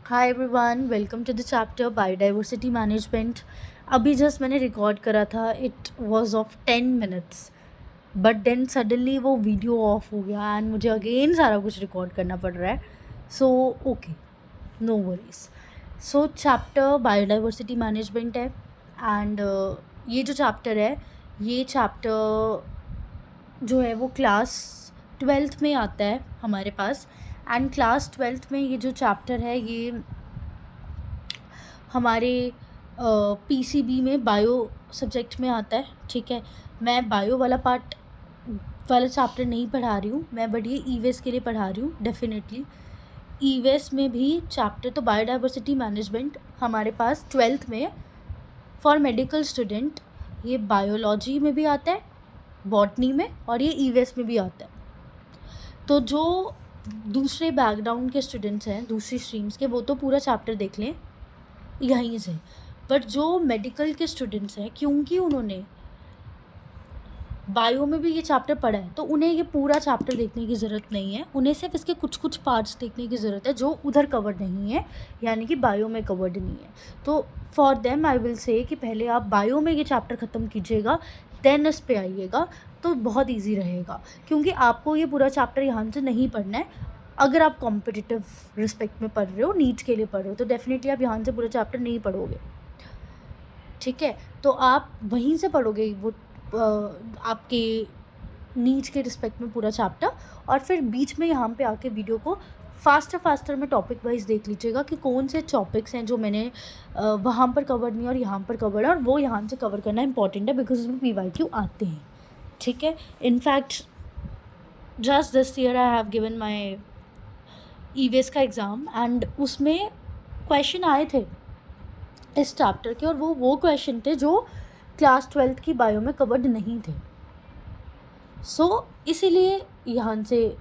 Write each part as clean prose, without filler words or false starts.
Hi everyone, welcome to the chapter biodiversity management. अभी just मैंने record करा था, it was of 10 minutes, but then suddenly वो video off हो गया एंड मुझे अगेन सारा कुछ रिकॉर्ड करना पड़ रहा है। So okay, no worries. So chapter biodiversity management है एंड ये जो चैप्टर है, ये चैप्टर जो है वो क्लास 12th में आता है हमारे पास। एंड क्लास 12th में ये जो चैप्टर है ये हमारे पीसीबी में बायो सब्जेक्ट में आता है। ठीक है, मैं बायो वाला पार्ट वाला चैप्टर नहीं पढ़ा रही हूँ मैं, बट ये ईवीएस के लिए पढ़ा रही हूँ। डेफिनेटली ईवीएस में भी चैप्टर तो बायोडाइवर्सिटी मैनेजमेंट हमारे पास 12th में फॉर मेडिकल स्टूडेंट ये बायोलॉजी में भी आता है, बॉटनी में, और ये ईवीएस में भी आता है। तो जो दूसरे बैकग्राउंड के स्टूडेंट्स हैं, दूसरी स्ट्रीम्स के, वो तो पूरा चैप्टर देख लें यहीं से। बट जो मेडिकल के स्टूडेंट्स हैं, क्योंकि उन्होंने बायो में भी ये चैप्टर पढ़ा है, तो उन्हें ये पूरा चैप्टर देखने की ज़रूरत नहीं है। उन्हें सिर्फ इसके कुछ कुछ पार्ट्स देखने की ज़रूरत है जो उधर कवर्ड नहीं है, यानी कि बायो में कवर्ड नहीं है। तो for them I will say कि पहले आप बायो में ये चैप्टर ख़त्म कीजिएगा, देन इस पे आइएगा, तो बहुत ईजी रहेगा। क्योंकि आपको ये पूरा चैप्टर यहाँ से नहीं पढ़ना है। अगर आप कॉम्पिटिटिव रिस्पेक्ट में पढ़ रहे हो, नीट के लिए पढ़ रहे हो, तो डेफिनेटली आप यहाँ से पूरा चैप्टर नहीं पढ़ोगे। ठीक है, तो आप वहीं से पढ़ोगे वो आपके नीट के रिस्पेक्ट में पूरा चैप्टर, और फिर बीच में यहाँ पे आके वीडियो को फास्टर में टॉपिक वाइज देख लीजिएगा कि कौन से टॉपिक्स हैं जो मैंने वहाँ पर कवर नहीं और यहाँ पर कवर है, और वो यहाँ से कवर करना इंपॉर्टेंट है बिकॉज उसमें PYQ आते हैं। ठीक है, in fact just this year I have given my EVS का एग्ज़ाम एंड उसमें क्वेश्चन आए थे इस चैप्टर के, और वो क्वेश्चन थे जो क्लास 12th की बायो में कवर्ड नहीं थे। सो इसीलिए यहाँ से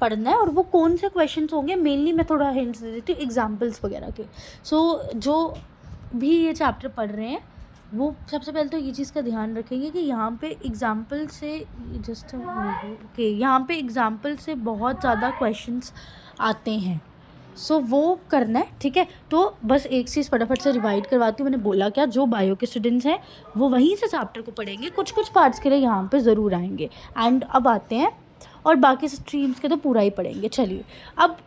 पढ़ना है, और वो कौन से क्वेश्चंस होंगे मेनली मैं थोड़ा हिंट्स दे देती हूँ एग्जांपल्स वगैरह के। सो जो भी ये चैप्टर पढ़ रहे हैं वो सबसे पहले तो ये चीज़ का ध्यान रखेंगे कि यहाँ पे एग्जांपल से यहाँ पे एग्जांपल से बहुत ज़्यादा क्वेश्चंस आते हैं। सो वो करना है। ठीक है, तो बस एक चीज़ फटाफट से रिवाइड करवाती हूँ। मैंने बोला क्या, जो बायो के स्टूडेंट्स हैं वो वहीं से चैप्टर को पढ़ेंगे, कुछ कुछ पार्ट्स के लिए यहाँ पे ज़रूर आएंगे। एंड अब आते हैं, और बाकी स्ट्रीम्स के तो पूरा ही पढ़ेंगे। चलिए, अब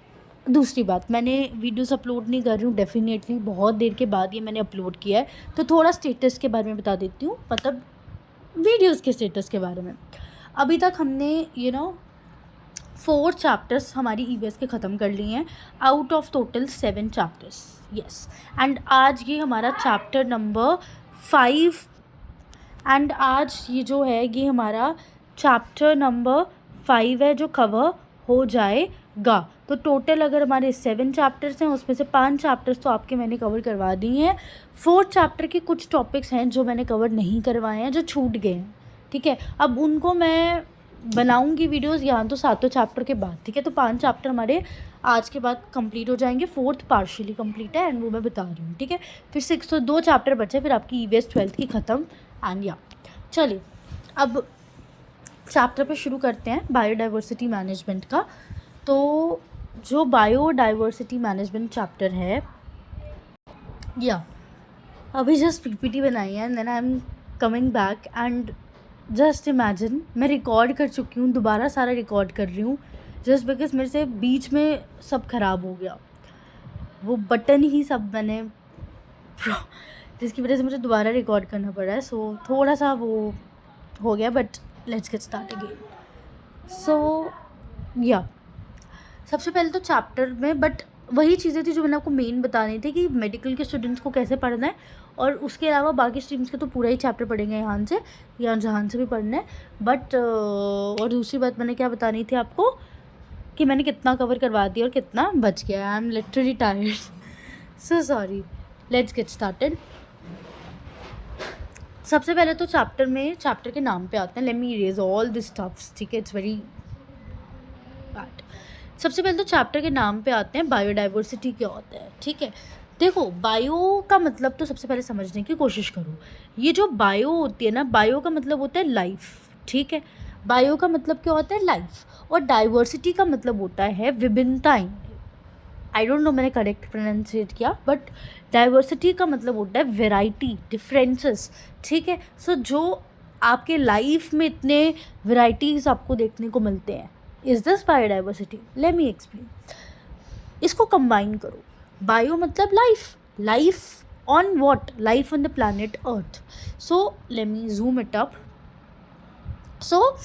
दूसरी बात, मैंने वीडियोस अपलोड नहीं कर रही हूँ, डेफिनेटली बहुत देर के बाद ये मैंने अपलोड किया है, तो थोड़ा स्टेटस के बारे में बता देती हूँ, मतलब वीडियोस के स्टेटस के बारे में। अभी तक हमने 4 चैप्टर्स हमारी ईवीएस के ख़त्म कर लिए हैं out of total 7 chapters. Yes, and आज ये हमारा चैप्टर नंबर 5, एंड आज ये जो है ये हमारा चैप्टर नंबर 5 है जो कवर हो जाएगा। तो टोटल अगर हमारे 7 चैप्टर्स हैं, उसमें से 5 चैप्टर्स तो आपके मैंने कवर करवा दिए हैं। 4 चैप्टर के कुछ टॉपिक्स हैं जो मैंने कवर नहीं करवाए हैं, जो छूट गए हैं। ठीक है, अब उनको मैं बनाऊंगी वीडियोस यहाँ तो 7 चैप्टर के बाद। ठीक है, तो 5 चैप्टर हमारे आज के बाद कंप्लीट हो जाएंगे, 4th पार्शियली कंप्लीट है एंड वो मैं बता रही हूँ। ठीक है, फिर 6 तो 2 चैप्टर बचे, फिर आपकी ईवीएस 12th की ख़त्म। एंड या चलिए, अब चैप्टर पे शुरू करते हैं बायोडाइवर्सिटी मैनेजमेंट का। तो जो बायोडाइवर्सिटी मैनेजमेंट चैप्टर है, या अभी जस्ट PPT बनाई है and then I am coming back and just imagine मैं रिकॉर्ड कर चुकी हूँ, दोबारा सारा रिकॉर्ड कर रही हूँ, जस्ट बिकॉज मेरे से बीच में सब ख़राब हो गया, वो बटन ही सब मैंने जिसकी वजह से मुझे दोबारा रिकॉर्ड करना पड़ा है। सो थोड़ा सा वो हो गया, but let's get start again. So या सबसे पहले तो चैप्टर में, बट वही चीज़ें थी जो मैंने आपको मेन बतानी थी कि मेडिकल के स्टूडेंट्स को कैसे पढ़ना है, और उसके अलावा बाकी स्ट्रीम्स के तो पूरा ही चैप्टर पढ़ेंगे यहाँ से या जहाँ से भी पढ़ना है। बट और दूसरी बात मैंने क्या बतानी थी आपको कि मैंने कितना कवर करवा दिया और कितना बच गया। I am literally tired, so sorry. Let's get started. सबसे पहले तो चैप्टर के नाम पे आते हैं। Let me erase all this stuffs. ठीक है, इट्स वेरी बैड। सबसे पहले तो चैप्टर के नाम पे आते हैं, बायोडाइवर्सिटी क्या होता है। ठीक है, देखो बायो का मतलब तो सबसे पहले समझने की कोशिश करो। ये जो बायो होती है ना, बायो का मतलब होता है लाइफ। ठीक है, बायो का मतलब क्या होता है, लाइफ, और डाइवर्सिटी का मतलब होता है विभिन्नताएं। आई डोंट नो मैंने करेक्ट प्रोनाउंसिएट किया, बट डाइवर्सिटी का मतलब होता है वेराइटी, डिफरेंसेस, ठीक है। सो जो आपके लाइफ में इतने वेराइटीज़ आपको देखने को मिलते हैं, is this biodiversity? Let me explain. इसको कंबाइन करो, बायो मतलब life, life on what? Life on the planet earth. So let me zoom it up. So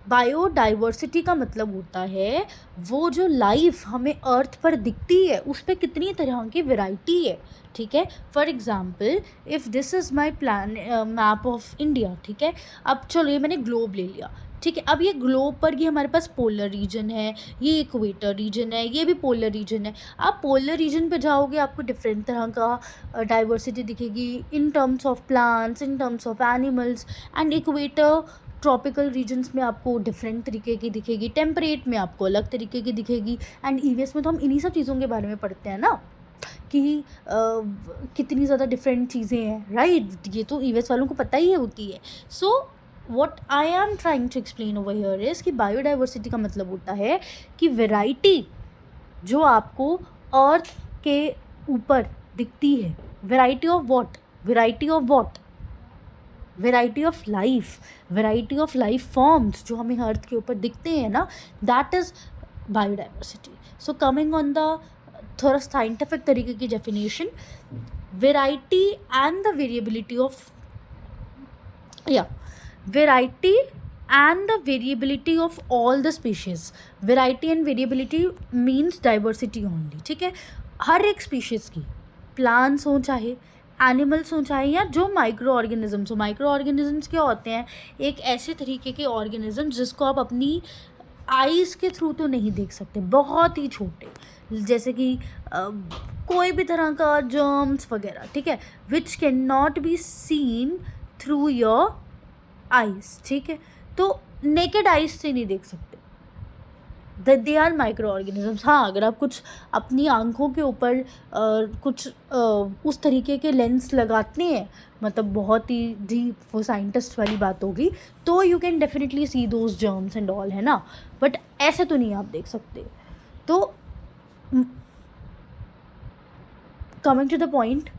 biodiversity का मतलब होता है वो जो लाइफ हमें अर्थ पर दिखती है उस पर कितनी तरह की वैरायटी है, ठीक है। For example, if this is my plan map of India, ठीक है। अब चलो ये मैंने ग्लोब ले लिया, ठीक है। अब ये ग्लोब पर ये हमारे पास पोलर रीजन है, ये इक्वेटर रीजन है, ये भी पोलर रीजन है। आप पोलर रीजन पे जाओगे आपको डिफरेंट तरह का डाइवर्सिटी दिखेगी in terms of plants, in terms of animals. And equator tropical regions में आपको डिफरेंट तरीके की दिखेगी, टेम्परेट में आपको अलग तरीके की दिखेगी। एंड ईवीएस में तो हम इन्हीं सब चीज़ों के बारे में पढ़ते हैं ना कि कितनी ज़्यादा डिफरेंट चीज़ें हैं, राइट। ये तो ईवीएस वालों को पता ही होती है। So what I am trying to explain over here is कि बायोडाइवर्सिटी का मतलब होता है कि वैरायटी जो आपको अर्थ के ऊपर दिखती है, variety of what? Variety of what? Variety of life, variety of life forms जो हमें अर्थ के ऊपर दिखते हैं ना, that is biodiversity. So coming on the थोड़ा साइंटिफिक तरीके की definition, variety and the variability of variety and the variability of all the species. Variety and variability means diversity only, ठीक है। हर एक स्पीशीज़ की, प्लांट्स हों चाहे, एनिमल्स हों चाहे, या जो माइक्रो ऑर्गेनिजम्स हो। माइक्रो ऑर्गेनिजम्स क्या होते हैं? एक ऐसे तरीके के ऑर्गेनिज्म जिसको आप अपनी आइज़ के थ्रू तो नहीं देख सकते, बहुत ही छोटे, जैसे कि कोई भी तरह का जर्म्स वगैरह, ठीक है, which can not be seen through your eyes, ठीक है। तो नेकेड आइज से नहीं देख सकते, दे आर माइक्रो ऑर्गेनिजम्स। हाँ, अगर आप कुछ अपनी आंखों के ऊपर कुछ उस तरीके के लेंस लगाते हैं, मतलब बहुत ही डीप, वो साइंटिस्ट वाली बात होगी, तो you can definitely C those germs and all, है ना। बट ऐसे तो नहीं आप देख सकते। तो coming to the point,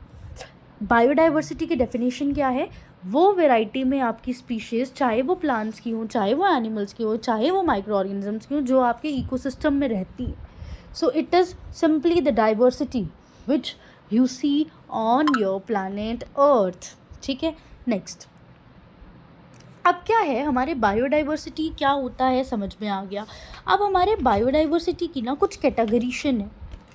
biodiversity की डेफिनेशन क्या है? वो वैरायटी में आपकी स्पीशीज़, चाहे वो प्लांट्स की हो, चाहे वो एनिमल्स की हो, चाहे वो माइक्रो ऑर्गेनिजम्स की हो, जो आपके इकोसिस्टम में रहती है। So it is simply the diversity which you see on your planet earth, ठीक है। नेक्स्ट, अब क्या है हमारे बायोडाइवर्सिटी क्या होता है समझ में आ गया। अब हमारे बायोडाइवर्सिटी की ना कुछ कैटेगरीशन है,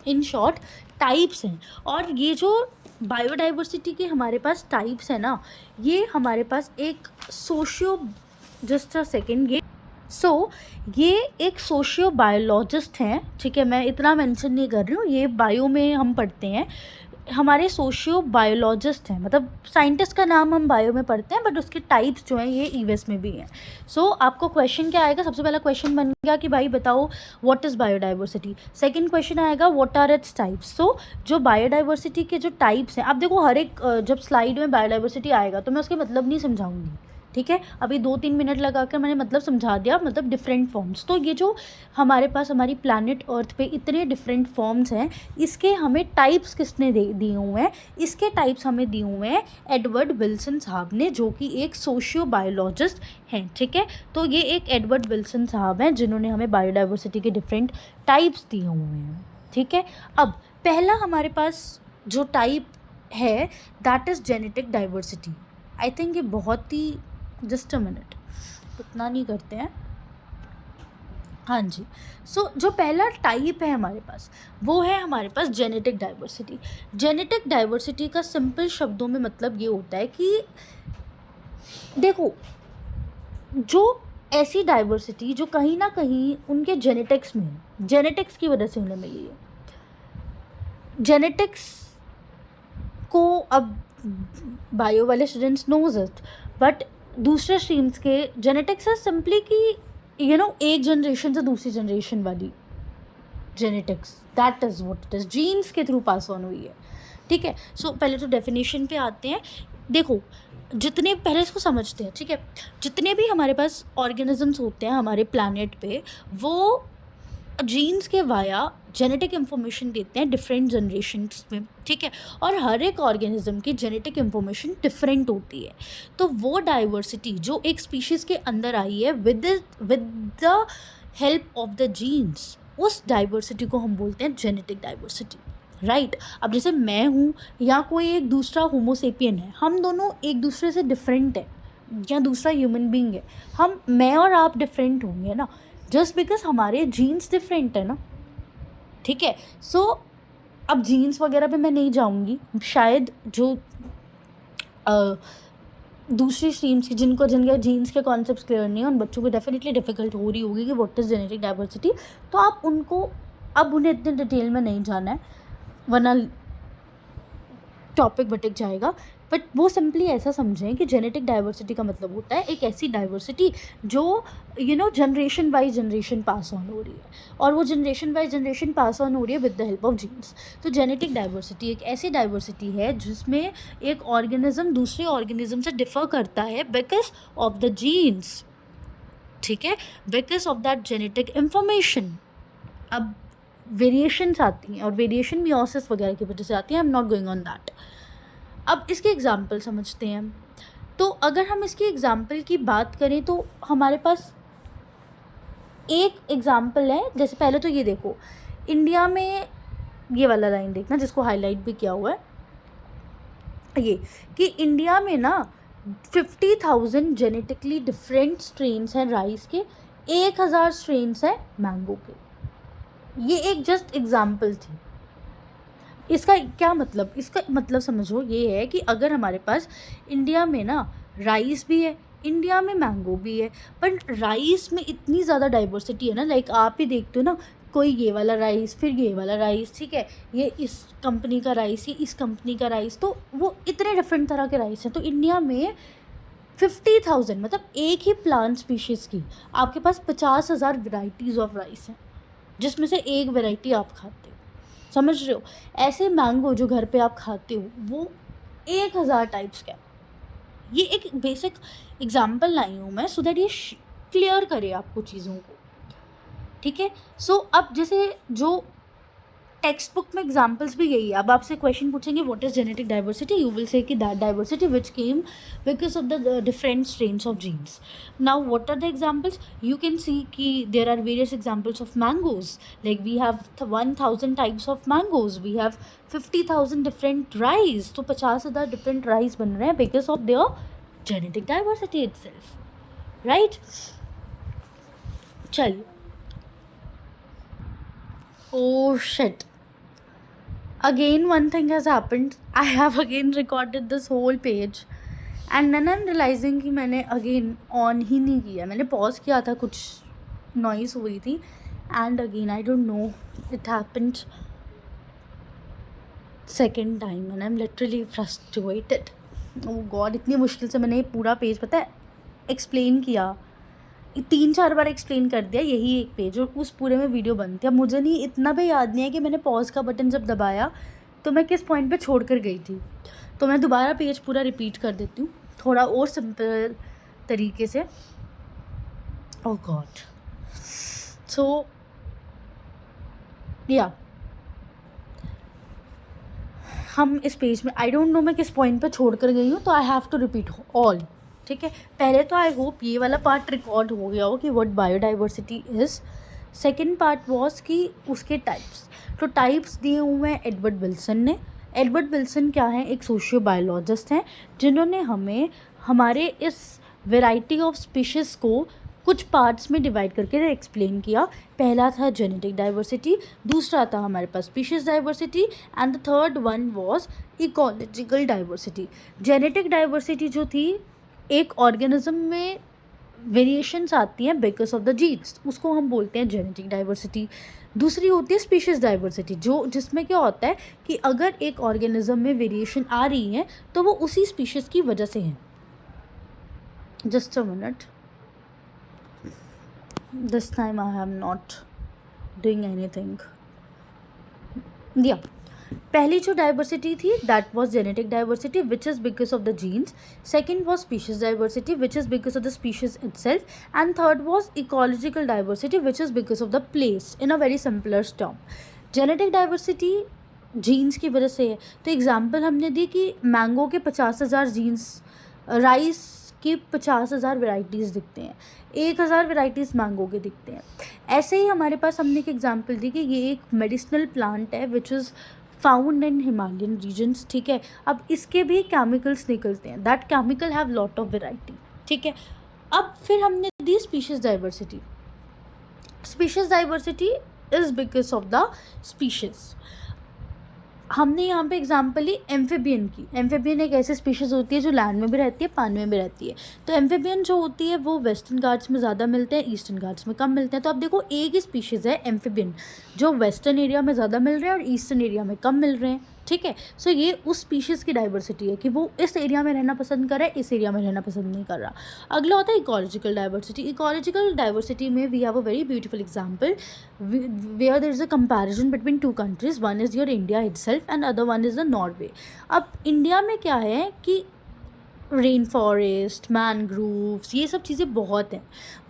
इन शॉर्ट टाइप्स हैं। और ये जो बायोडाइवर्सिटी के हमारे पास टाइप्स है ना, ये हमारे पास एक सोशियो, जस्ट अ सेकेंड, ये एक सोशियो बायोलॉजिस्ट हैं, ठीक है। मैं इतना मेंशन नहीं कर रही हूँ, ये बायो में हम पढ़ते हैं, हमारे सोशियो बायोलॉजिस्ट हैं, मतलब साइंटिस्ट का नाम हम बायो में पढ़ते हैं, बट उसके टाइप्स जो हैं ये ईवीएस में भी हैं। सो आपको क्वेश्चन क्या आएगा? सबसे पहला क्वेश्चन बन गया कि भाई बताओ what is biodiversity. Second question आएगा व्हाट आर इट्स टाइप्स। सो जो बायोडाइवर्सिटी के जो टाइप्स हैं, आप देखो हर एक जब स्लाइड में बायोडाइवर्सिटी आएगा तो मैं उसके मतलब नहीं समझाऊंगी, ठीक है। अभी 2-3 मिनट लगा कर मैंने मतलब समझा दिया, मतलब डिफरेंट फॉर्म्स। तो ये जो हमारे पास हमारी प्लैनेट अर्थ पे इतने डिफरेंट फॉर्म्स हैं, इसके हमें टाइप्स किसने दिए हुए हैं? इसके टाइप्स हमें दिए हुए हैं एडवर्ड विल्सन साहब ने, जो कि एक सोशियो बायोलॉजिस्ट हैं, ठीक है। तो ये एक एडवर्ड विल्सन साहब हैं जिन्होंने हमें बायोडाइवर्सिटी के डिफरेंट टाइप्स दिए हुए हैं, ठीक है। अब पहला हमारे पास जो टाइप है that is genetic diversity. I think ये बहुत ही, जस्ट अ मिनट, उतना नहीं करते हैं, हाँ जी। सो जो पहला टाइप है हमारे पास, वो है हमारे पास जेनेटिक डाइवर्सिटी। जेनेटिक डाइवर्सिटी का सिंपल शब्दों में मतलब ये होता है कि देखो, जो ऐसी डाइवर्सिटी जो कहीं ना कहीं उनके जेनेटिक्स में है, जेनेटिक्स की वजह से उन्हें मिली है। जेनेटिक्स को अब बायो वाले स्टूडेंट्स नोज इट, बट दूसरे स्ट्रीम्स के जेनेटिक्स है सिंपली कि एक जनरेशन से दूसरी जनरेशन वाली genetics, that is what it is, genes के थ्रू पास ऑन हुई है, ठीक है। सो पहले तो डेफिनेशन पे आते हैं। देखो, जितने, पहले इसको समझते हैं, ठीक है। जितने भी हमारे पास ऑर्गेनिजम्स होते हैं हमारे प्लैनेट पे, वो जीन्स के वाया जेनेटिक इन्फॉर्मेशन देते हैं डिफरेंट जनरेशन्स में, ठीक है। और हर एक ऑर्गेनिज्म की जेनेटिक इन्फॉर्मेशन डिफरेंट होती है। तो वो डाइवर्सिटी जो एक स्पीशीज़ के अंदर आई है with the help of the genes, उस डाइवर्सिटी को हम बोलते हैं जेनेटिक डाइवर्सिटी, राइट। अब जैसे मैं हूँ या कोई एक दूसरा होमोसेपियन है, हम दोनों एक दूसरे से डिफरेंट है, या दूसरा ह्यूमन बींग है, मैं और आप डिफरेंट होंगे ना, जस्ट बिकॉज हमारे जीन्स डिफरेंट है ना, ठीक है। सो अब जीन्स वगैरह पे मैं नहीं जाऊँगी, शायद जो दूसरी स्ट्रीम्स की जिनके जीन्स के कॉन्सेप्ट्स क्लियर नहीं है, उन बच्चों को डेफिनेटली डिफ़िकल्ट हो रही होगी कि व्हाट इज़ जेनेटिक डाइवर्सिटी। तो आप उनको अब उन्हें इतने डिटेल में नहीं जाना है, वरना टॉपिक भटक जाएगा। बट वो सिंपली ऐसा समझें कि जेनेटिक डाइवर्सिटी का मतलब होता है एक ऐसी डाइवर्सिटी जो generation by generation pass on हो रही है, और वो generation by generation pass on हो रही है with the help of genes. तो जेनेटिक डाइवर्सिटी एक ऐसी डाइवर्सिटी है जिसमें एक ऑर्गेनिज्म दूसरे ऑर्गेनिज्म से डिफ़र करता है बिकॉज ऑफ द जीन्स, ठीक है, because of that genetic information. अब वेरिएशंस आती हैं, और वेरिएशन मियोसिस वगैरह की वजह से आती है, आई am not going on that. अब इसके एग्जाम्पल समझते हैं। तो अगर हम इसकी एग्जाम्पल की बात करें तो हमारे पास एक एग्जाम्पल है। जैसे पहले तो ये देखो, इंडिया में ये वाला लाइन देखना जिसको हाईलाइट भी किया हुआ है, ये कि इंडिया में ना 50,000 जेनेटिकली डिफरेंट स्ट्रेन्स हैं राइस के, 1,000 स्ट्रेन्स हैं मैंगो के। ये एक जस्ट एग्जाम्पल थी। इसका क्या मतलब, इसका मतलब समझो ये है कि अगर हमारे पास इंडिया में ना राइस भी है, इंडिया में मैंगो भी है, पर राइस में इतनी ज़्यादा डाइवर्सिटी है ना, लाइक आप ही देखते हो ना, कोई ये वाला राइस, फिर ये वाला राइस, ठीक है, ये इस कंपनी का राइस, ये इस कंपनी का राइस, तो वो इतने डिफरेंट तरह के राइस हैं। तो इंडिया में 50,000 मतलब एक ही प्लांट स्पीशीज़ की आपके पास 50,000 वेराइटीज़ ऑफ राइस हैं, जिसमें से एक वेराइटी आप खाते हो, समझ रहे हो। ऐसे मैंगो जो घर पे आप खाते हो वो 1,000 टाइप्स का। ये एक बेसिक एग्जांपल लाई हूँ मैं, सो दैट ये क्लियर करे आपको चीज़ों को, ठीक है। सो अब जैसे जो टेक्स्ट बुक में एग्जाम्पल्स भी यही है। अब आपसे क्वेश्चन पूछेंगे what is genetic diversity, you will say कि that diversity which came because of the different strains of genes. Now what are the examples, you can see कि there are various examples of mangoes, like we have 1,000 types of mangoes, we have 50,000 different rice. तो 50,000 different rice बन रहे हैं because of their genetic diversity itself, right. चलिए, oh shit, again one thing has happened, I have again recorded this whole page and then I'm realizing कि मैंने again on ही नहीं किया, मैंने pause किया था, कुछ noise हुई थी, and again I don't know, it happened second time and I'm literally frustrated. oh god, इतनी मुश्किल से मैंने पूरा पेज पता है एक्सप्लेन किया, 3-4 बार एक्सप्लेन कर दिया यही एक पेज, और उस पूरे में वीडियो बनती है। अब मुझे नहीं इतना भी याद नहीं है कि मैंने पॉज का बटन जब दबाया तो मैं किस पॉइंट पे छोड़ कर गई थी। तो मैं दोबारा पेज पूरा रिपीट कर देती हूँ थोड़ा और सिंपल तरीके से। ओह गॉड, सो या हम इस पेज में, आई डोंट नो मैं किस पॉइंट पे छोड़ कर गई हूँ, तो I have to repeat all, ठीक है। पहले तो आई होप ये वाला पार्ट रिकॉर्ड हो गया हो कि what biodiversity is. Second part was कि उसके टाइप्स, तो टाइप्स दिए हुए हैं एडवर्ड विल्सन ने। एडवर्ड विल्सन क्या है, एक सोशियो बायोलॉजिस्ट हैं जिन्होंने हमें हमारे इस वेराइटी ऑफ स्पीशीज़ को कुछ पार्ट्स में डिवाइड करके एक्सप्लेन किया। पहला था जेनेटिक डाइवर्सिटी, दूसरा था हमारे पास species diversity, and the third one was ecological diversity. Genetic diversity जो थी, एक ऑर्गेनिज्म में वेरिएशंस आती हैं बिकॉज ऑफ द जीन्स, उसको हम बोलते हैं जेनेटिक डाइवर्सिटी। दूसरी होती है स्पीशीज़ डाइवर्सिटी, जो जिसमें क्या होता है कि अगर एक ऑर्गेनिज्म में वेरिएशन आ रही है तो वो उसी स्पीशीज़ की वजह से है। Just a minute, this time I am not doing anything. या पहली जो डाइवर्सिटी थी that was genetic diversity which is because of the genes, second was species diversity which is because of the species itself, and third was ecological diversity which is because of the place, in a very simpler term, genetic diversity genes की वजह से है। तो example हमने दी कि mango के 50,000 jeans, rice की 50,000 varieties दिखते हैं, 1,000 वेराइटीज़ मैंगो के दिखते हैं। ऐसे ही हमारे पास हमने एक एग्जांपल दी कि ये एक मेडिसिनल प्लांट है which is found in Himalayan regions, ठीक है। अब इसके भी केमिकल्स निकलते हैं, that chemical have lot of variety, ठीक है। अब फिर हमने दी species diversity. Species diversity is because of the species. हमने यहाँ पे एग्जांपल ली एम्फीबियन की। एम्फीबियन एक ऐसी स्पीशीज़ होती है जो लैंड में भी रहती है, पानी में भी रहती है। तो एम्फीबियन जो होती है वो वेस्टर्न घाट्स में ज़्यादा मिलते हैं, ईस्टर्न घाट्स में कम मिलते हैं। तो अब देखो एक ही स्पीशीज़ है एम्फीबियन जो वेस्टर्न एरिया में ज़्यादा मिल रहे हैं और ईस्टर्न एरिया में कम मिल रहे हैं, ठीक है। सो ये उस स्पीशीज़ की डाइवर्सिटी है कि वो इस एरिया में रहना पसंद कर रहा है, इस एरिया में रहना पसंद नहीं कर रहा। अगला होता है इकोलॉजिकल डाइवर्सिटी। इकोलॉजिकल डाइवर्सिटी में we have a very beautiful example where there is a comparison between two countries, one is your India itself and other one is the Norway। अब इंडिया में क्या है कि रेन फॉरेस्ट, मैनग्रोव्स, ये सब चीज़ें बहुत हैं,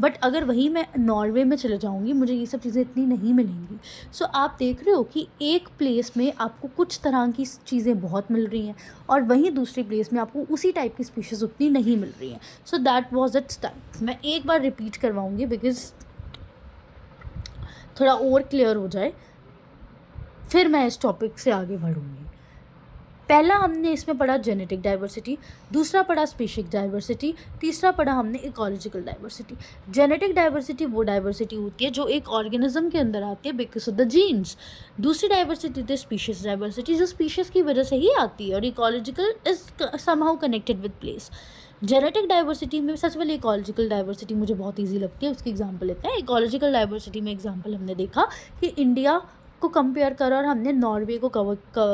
बट अगर वहीं मैं नॉर्वे में चले जाऊँगी मुझे ये सब चीज़ें इतनी नहीं मिलेंगी। सो आप देख रहे हो कि एक प्लेस में आपको कुछ तरह की चीज़ें बहुत मिल रही हैं और वहीं दूसरी प्लेस में आपको उसी टाइप की स्पीशीज़ उतनी नहीं मिल रही हैं। So that was it's type. मैं एक बार रिपीट करवाऊँगी बिकॉज थोड़ा और क्लियर हो जाए, फिर मैं इस टॉपिक से आगे बढ़ूँगी। पहला हमने इसमें पढ़ा जेनेटिक डाइवर्सिटी, दूसरा पढ़ा स्पीशीज डाइवर्सिटी, तीसरा पढ़ा हमने इकोलॉजिकल डाइवर्सिटी। जेनेटिक डाइवर्सिटी वो डाइवर्सिटी होती है जो एक ऑर्गेनिज्म के अंदर आती है बिकॉज ऑफ द जीन्स। दूसरी डाइवर्सिटी होती है स्पीशीज डाइवर्सिटी जो स्पीशीज़ की वजह से ही आती है, और ecological is somehow connected with place. Genetic diversity में सबसे पहले इकोलॉजिकल डाइवर्सिटी मुझे बहुत इजी लगती है, उसकी एग्जांपल लेते हैं। इकोलॉजिकल डाइवर्सिटी में एग्जांपल हमने देखा कि इंडिया को कंपेयर करा और हमने नॉर्वे को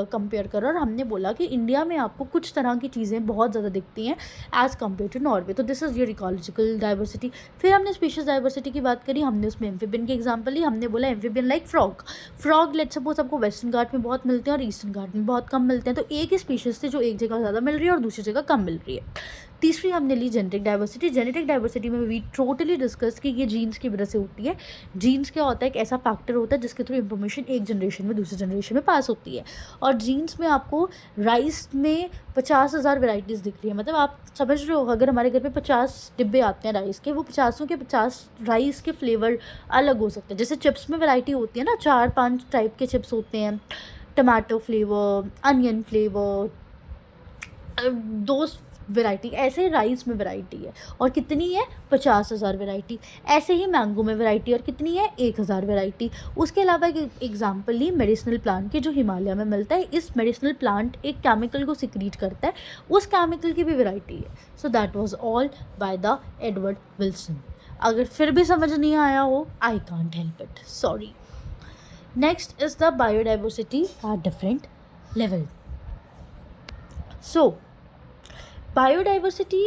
कंपेयर करा और हमने बोला कि इंडिया में आपको कुछ तरह की चीज़ें बहुत ज़्यादा दिखती हैं एज़ कम्पेयर टू नॉर्वे। तो this is your ecological diversity. फिर हमने स्पीशीज डाइवर्सिटी की बात करी, हमने उसमें एम्फीबियन की एग्जांपल ली। हमने बोला amphibian like frog let's suppose आपको वेस्टर्न घाट में बहुत मिलते हैं और ईस्टर्न घाट में बहुत कम मिलते हैं। तो एक ही स्पीशीज़ थी जो एक जगह ज़्यादा मिल रही है और दूसरी जगह कम मिल रही है। तीसरी हमने ली जेनेटिक डाइवर्सिटी। जेनेटिक डाइवर्सिटी में वी टोटली डिस्कस कि ये जीन्स की वजह से होती है। जीन्स क्या होता है, एक ऐसा फैक्टर होता है जिसके थ्रू इंफॉर्मेशन एक जनरेशन में दूसरे जनरेशन में पास होती है। और जीन्स में आपको राइस में 50,000 वेराइटीज़ दिख रही है। मतलब आप समझ रहे हो, अगर हमारे घर पे 50 डिब्बे आते हैं राइस के, वो 50 के 50 राइस के फ्लेवर अलग हो सकते हैं। जैसे चिप्स में वैरायटी होती है ना, 4-5 टाइप के चिप्स होते हैं, टमाटो फ्लेवर, अनियन फ्लेवर, दो वैरायटी। ऐसे राइस में वैरायटी है और कितनी है, 50,000 वैरायटी। ऐसे ही मैंगो में वैरायटी और कितनी है, 1,000 वैरायटी। उसके अलावा एक एग्जांपल ली मेडिसिनल प्लांट की जो हिमालय में मिलता है। इस मेडिसिनल प्लांट एक केमिकल को सिक्रीट करता है, उस केमिकल की भी वैरायटी है। So that was all by the Edward Wilson. अगर फिर भी समझ नहीं आया हो, I can't help it, sorry. Next is the biodiversity at different level. So biodiversity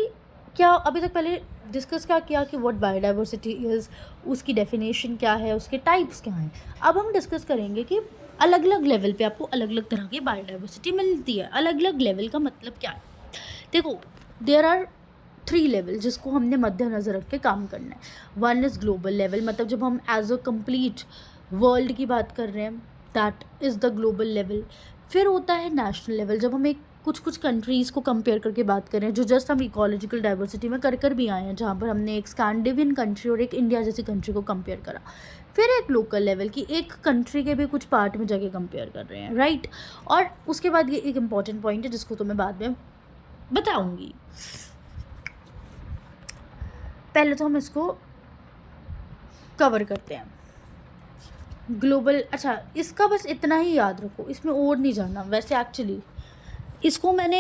क्या, अभी तक पहले डिस्कस क्या किया कि व्हाट बायोडाइवर्सिटी इज़, उसकी डेफिनेशन क्या है, उसके टाइप्स क्या हैं। अब हम डिस्कस करेंगे कि अलग अलग लेवल पे आपको अलग अलग तरह की बायोडाइवर्सिटी मिलती है। अलग अलग लेवल का मतलब क्या है, देखो देयर आर 3 लेवल जिसको हमने मद्देनज़र रख के काम करना है। वन इज़ ग्लोबल लेवल, मतलब जब हम एज अ कम्प्लीट वर्ल्ड की बात कर रहे हैं, that is the global level. फिर होता है नेशनल लेवल, जब हम एक कुछ कंट्रीज़ को कंपेयर करके बात करें, जो जस्ट हम इकोलॉजिकल डाइवर्सिटी में कर भी आए हैं, जहाँ पर हमने एक स्कैंडिनेवियन कंट्री और एक इंडिया जैसी कंट्री को कंपेयर करा। फिर एक लोकल लेवल की एक कंट्री के भी कुछ पार्ट में जाके कंपेयर कर रहे हैं, राइट। और उसके बाद ये एक इम्पॉर्टेंट पॉइंट है जिसको तो मैं बाद में बताऊँगी। पहले तो हम इसको कवर करते हैं, ग्लोबल। अच्छा, इसका बस इतना ही याद रखो, इसमें और नहीं जाना। वैसे एक्चुअली इसको मैंने